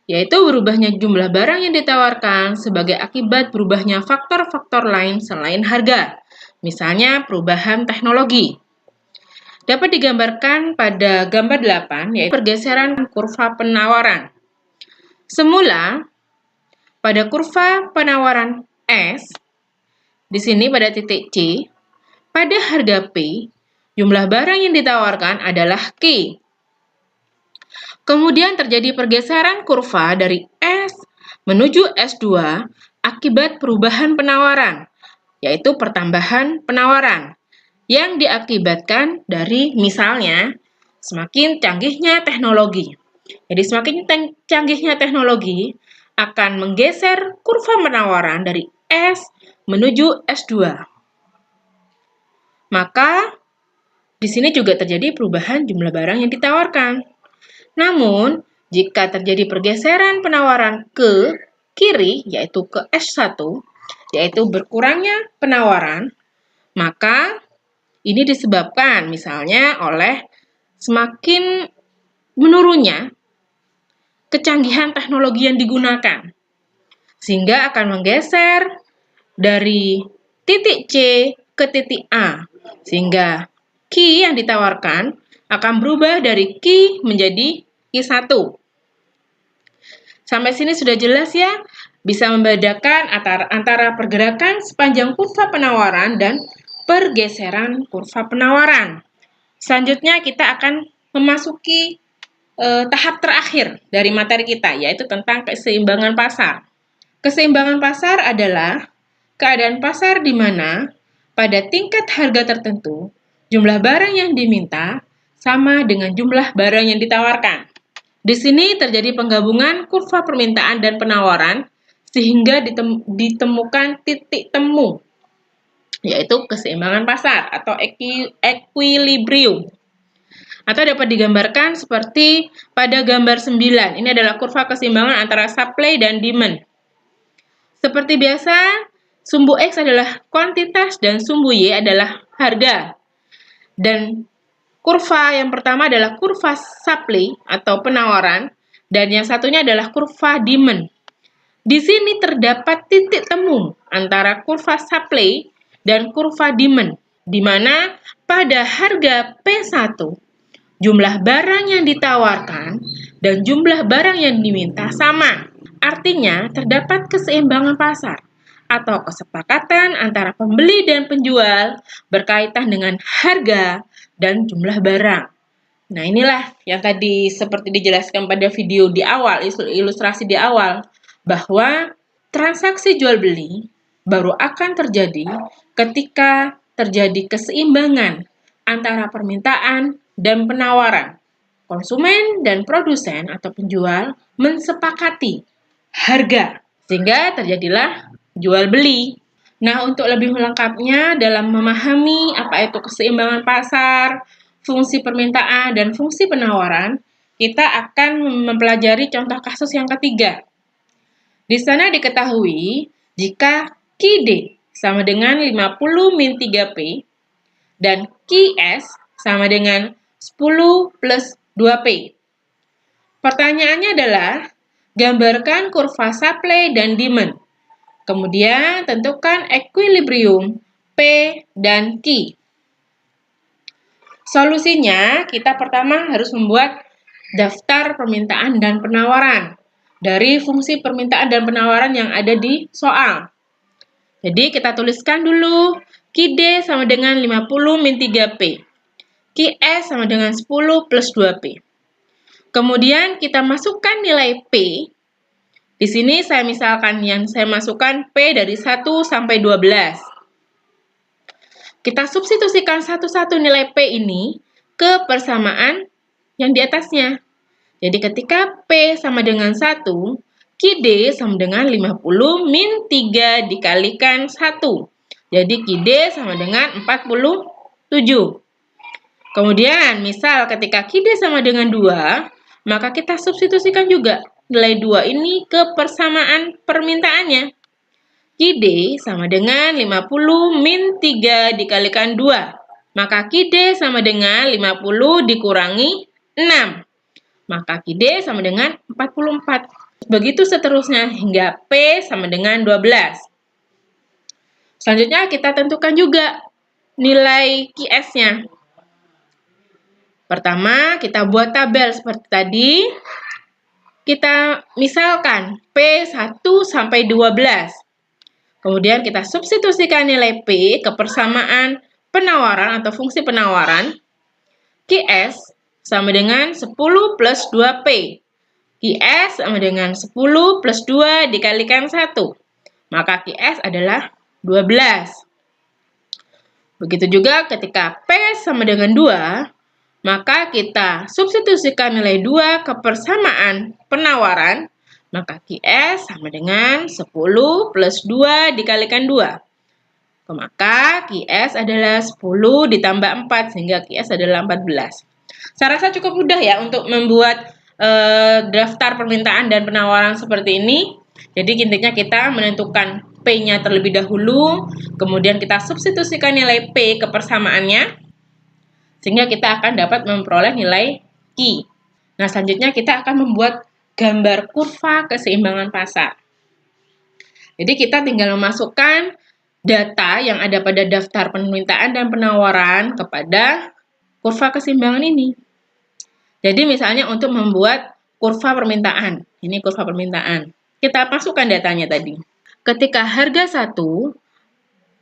yaitu berubahnya jumlah barang yang ditawarkan sebagai akibat berubahnya faktor-faktor lain selain harga. Misalnya perubahan teknologi. Dapat digambarkan pada gambar 8, yaitu pergeseran kurva penawaran. Semula, pada kurva penawaran S, di sini pada titik C, pada harga P, jumlah barang yang ditawarkan adalah Q. Kemudian terjadi pergeseran kurva dari S menuju S2 akibat perubahan penawaran. yaitu pertambahan penawaran yang diakibatkan dari misalnya semakin canggihnya teknologi. Jadi semakin canggihnya teknologi akan menggeser kurva penawaran dari S menuju S2. Maka di sini juga terjadi perubahan jumlah barang yang ditawarkan. Namun, jika terjadi pergeseran penawaran ke kiri, yaitu ke S1, yaitu berkurangnya penawaran, maka ini disebabkan misalnya oleh semakin menurunnya kecanggihan teknologi yang digunakan, sehingga akan menggeser dari titik C ke titik A, sehingga key yang ditawarkan akan berubah dari key menjadi Q1. Sampai sini sudah jelas ya, bisa membedakan antara pergerakan sepanjang kurva penawaran dan pergeseran kurva penawaran. Selanjutnya kita akan memasuki tahap terakhir dari materi kita, yaitu tentang keseimbangan pasar. Keseimbangan pasar adalah keadaan pasar di mana pada tingkat harga tertentu, jumlah barang yang diminta sama dengan jumlah barang yang ditawarkan. Di sini terjadi penggabungan kurva permintaan dan penawaran sehingga ditemukan titik temu, yaitu keseimbangan pasar atau equilibrium. Atau dapat digambarkan seperti pada gambar 9. Ini adalah kurva keseimbangan antara supply dan demand. Seperti biasa, sumbu X adalah kuantitas dan sumbu Y adalah harga. Dan kurva yang pertama adalah kurva supply atau penawaran, dan yang satunya adalah kurva demand. Di sini terdapat titik temu antara kurva supply dan kurva demand, di mana pada harga P1, jumlah barang yang ditawarkan dan jumlah barang yang diminta sama. Artinya, terdapat keseimbangan pasar atau kesepakatan antara pembeli dan penjual berkaitan dengan harga dan jumlah barang. Nah, inilah yang tadi seperti dijelaskan pada video di awal, ilustrasi di awal, bahwa transaksi jual beli baru akan terjadi ketika terjadi keseimbangan antara permintaan dan penawaran. Konsumen dan produsen atau penjual mensepakati harga, sehingga terjadilah jual beli. Nah, untuk lebih lengkapnya dalam memahami apa itu keseimbangan pasar, fungsi permintaan, dan fungsi penawaran, kita akan mempelajari contoh kasus yang ketiga. Di sana diketahui jika QD sama dengan 50 min 3P dan QS sama dengan 10 plus 2P. Pertanyaannya adalah, gambarkan kurva supply dan demand. Kemudian tentukan equilibrium P dan Q. Solusinya, kita pertama harus membuat daftar permintaan dan penawaran dari fungsi permintaan dan penawaran yang ada di soal. Jadi kita tuliskan dulu QD sama dengan 50 min 3P. QS sama dengan 10 plus 2P. Kemudian kita masukkan nilai P. Di sini saya misalkan yang saya masukkan P dari 1 sampai 12. Kita substitusikan satu-satu nilai P ini ke persamaan yang di atasnya. Jadi ketika P sama dengan 1, QD sama dengan 50 min 3 dikalikan 1. Jadi QD sama dengan 47. Kemudian, misal ketika QD sama dengan 2, maka kita substitusikan juga nilai 2 ini ke persamaan permintaannya. QD sama dengan 50 min 3 dikalikan 2. Maka QD sama dengan 50 dikurangi 6. Maka QD sama dengan 44. Begitu seterusnya hingga P sama dengan 12. Selanjutnya kita tentukan juga nilai QS-nya. Pertama, kita buat tabel seperti tadi. Kita misalkan P1 sampai 12. Kemudian kita substitusikan nilai P ke persamaan penawaran atau fungsi penawaran. QS sama dengan 10 plus 2P. QS sama dengan 10 plus 2 dikalikan 1. Maka QS adalah 12. Begitu juga ketika P sama dengan 2, maka kita substitusikan nilai 2 ke persamaan penawaran, maka QS sama dengan 10 plus 2 dikalikan 2. Maka QS adalah 10 ditambah 4, sehingga QS adalah 14. Saya rasa cukup mudah ya untuk membuat daftar permintaan dan penawaran seperti ini. Jadi intinya kita menentukan P-nya terlebih dahulu, kemudian kita substitusikan nilai P ke persamaannya, sehingga kita akan dapat memperoleh nilai Q. Nah, selanjutnya kita akan membuat gambar kurva keseimbangan pasar. Jadi kita tinggal memasukkan data yang ada pada daftar permintaan dan penawaran kepada kurva keseimbangan ini. Jadi misalnya untuk membuat kurva permintaan, ini kurva permintaan. Kita masukkan datanya tadi. Ketika harga 1,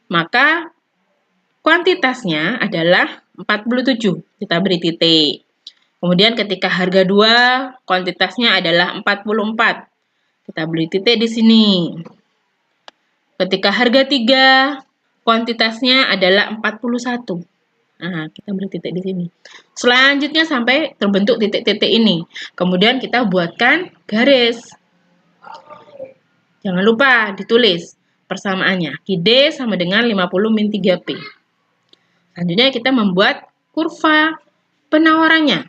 maka kuantitasnya adalah 47. Kita beri titik. Kemudian ketika harga 2, kuantitasnya adalah 44. Kita beri titik di sini. Ketika harga 3, kuantitasnya adalah 41. Nah, kita beri titik di sini. Selanjutnya sampai terbentuk titik-titik ini. Kemudian kita buatkan garis. Jangan lupa ditulis persamaannya. QD sama dengan 50 min 3P. Selanjutnya kita membuat kurva penawarannya.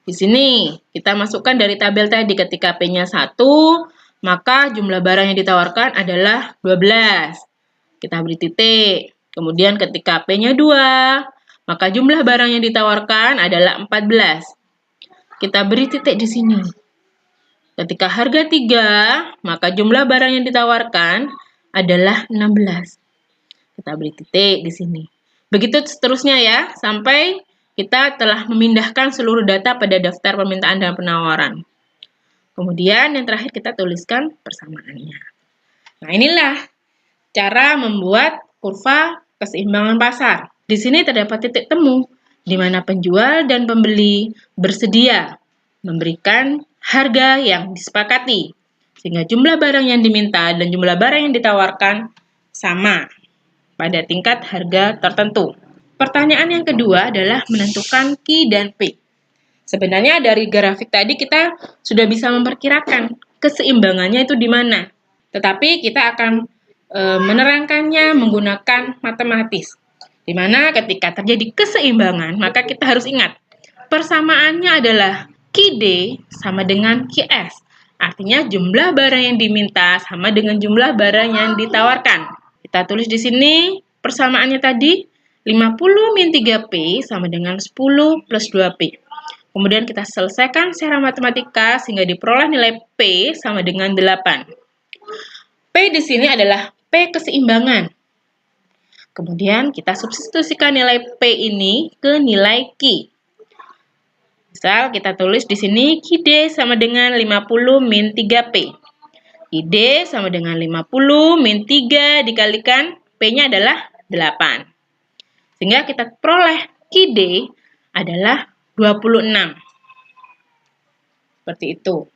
Di sini kita masukkan dari tabel tadi, ketika P-nya 1, maka jumlah barang yang ditawarkan adalah 12. Kita beri titik. Kemudian ketika P-nya 2, maka jumlah barang yang ditawarkan adalah 14. Kita beri titik di sini. Ketika harga 3, maka jumlah barang yang ditawarkan adalah 16. Kita beri titik di sini. Begitu seterusnya ya, sampai kita telah memindahkan seluruh data pada daftar permintaan dan penawaran. Kemudian yang terakhir kita tuliskan persamaannya. Nah, inilah cara membuat kurva keseimbangan pasar. Di sini terdapat titik temu, di mana penjual dan pembeli bersedia memberikan harga yang disepakati, sehingga jumlah barang yang diminta dan jumlah barang yang ditawarkan sama pada tingkat harga tertentu. Pertanyaan yang kedua adalah menentukan Q dan P. Sebenarnya dari grafik tadi kita sudah bisa memperkirakan keseimbangannya itu di mana. Tetapi kita akan menerangkannya menggunakan matematis. Di mana ketika terjadi keseimbangan, maka kita harus ingat persamaannya adalah QD sama dengan QS. Artinya jumlah barang yang diminta sama dengan jumlah barang yang ditawarkan. Kita tulis di sini persamaannya tadi 50 min 3P sama dengan 10 plus 2P. Kemudian kita selesaikan secara matematika sehingga diperoleh nilai P sama dengan 8. P di sini adalah P keseimbangan. Kemudian kita substitusikan nilai P ini ke nilai Q. Misal kita tulis di sini QD sama dengan 50 min 3P. QD sama dengan 50 min 3 dikalikan P-nya adalah 8. Sehingga kita peroleh QD adalah 26. Seperti itu.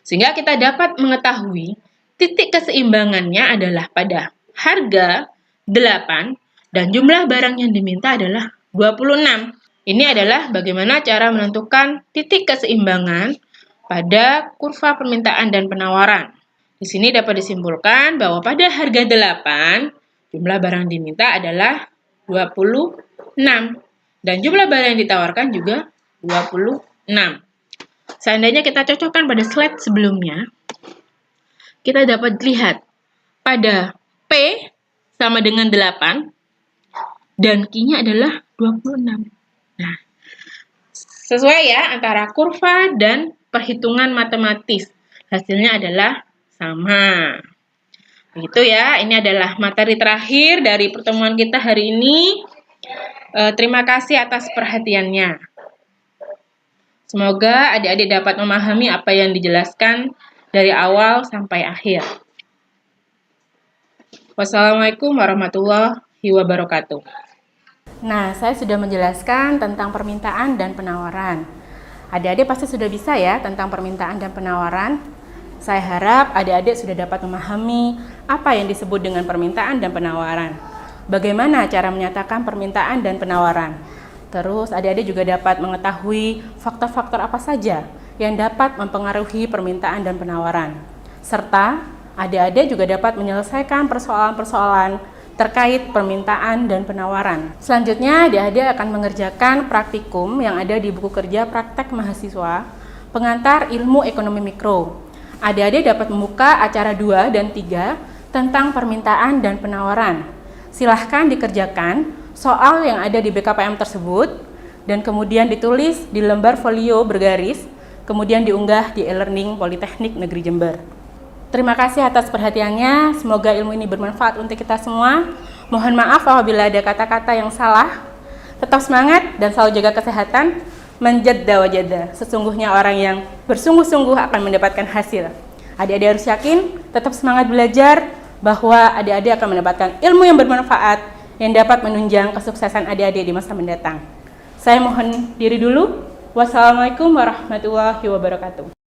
Sehingga kita dapat mengetahui titik keseimbangannya adalah pada harga 8 dan jumlah barang yang diminta adalah 26. Ini adalah bagaimana cara menentukan titik keseimbangan pada kurva permintaan dan penawaran. Di sini dapat disimpulkan bahwa pada harga 8, jumlah barang diminta adalah 26. Dan jumlah barang yang ditawarkan juga 26. Seandainya kita cocokkan pada slide sebelumnya, kita dapat lihat pada P sama dengan 8 dan Q-nya adalah 26. Nah, sesuai ya antara kurva dan perhitungan matematis. Hasilnya adalah sama. Begitu ya, ini adalah materi terakhir dari pertemuan kita hari ini. Terima kasih atas perhatiannya. Semoga adik-adik dapat memahami apa yang dijelaskan dari awal sampai akhir. Wassalamualaikum warahmatullahi wabarakatuh. Nah, saya sudah menjelaskan tentang permintaan dan penawaran. Adik-adik pasti sudah bisa ya tentang permintaan dan penawaran. Saya harap adik-adik sudah dapat memahami apa yang disebut dengan permintaan dan penawaran. bagaimana cara menyatakan permintaan dan penawaran. Terus adik-adik juga dapat mengetahui faktor-faktor apa saja yang dapat mempengaruhi permintaan dan penawaran. Serta adik-adik juga dapat menyelesaikan persoalan-persoalan terkait permintaan dan penawaran. Selanjutnya, adik-adik akan mengerjakan praktikum yang ada di buku kerja praktek mahasiswa pengantar ilmu ekonomi mikro. Adik-adik dapat membuka acara 2 dan 3 tentang permintaan dan penawaran. Silahkan dikerjakan soal yang ada di BKPM tersebut dan kemudian ditulis di lembar folio bergaris, kemudian diunggah di e-learning Politeknik Negeri Jember. Terima kasih atas perhatiannya, semoga ilmu ini bermanfaat untuk kita semua. Mohon maaf apabila ada kata-kata yang salah. Tetap semangat dan selalu jaga kesehatan. Manjadda wajadda, sesungguhnya orang yang bersungguh-sungguh akan mendapatkan hasil. Adik-adik harus yakin, tetap semangat belajar, bahwa adik-adik akan mendapatkan ilmu yang bermanfaat yang dapat menunjang kesuksesan adik-adik di masa mendatang. Saya mohon diri dulu. Wassalamualaikum warahmatullahi wabarakatuh.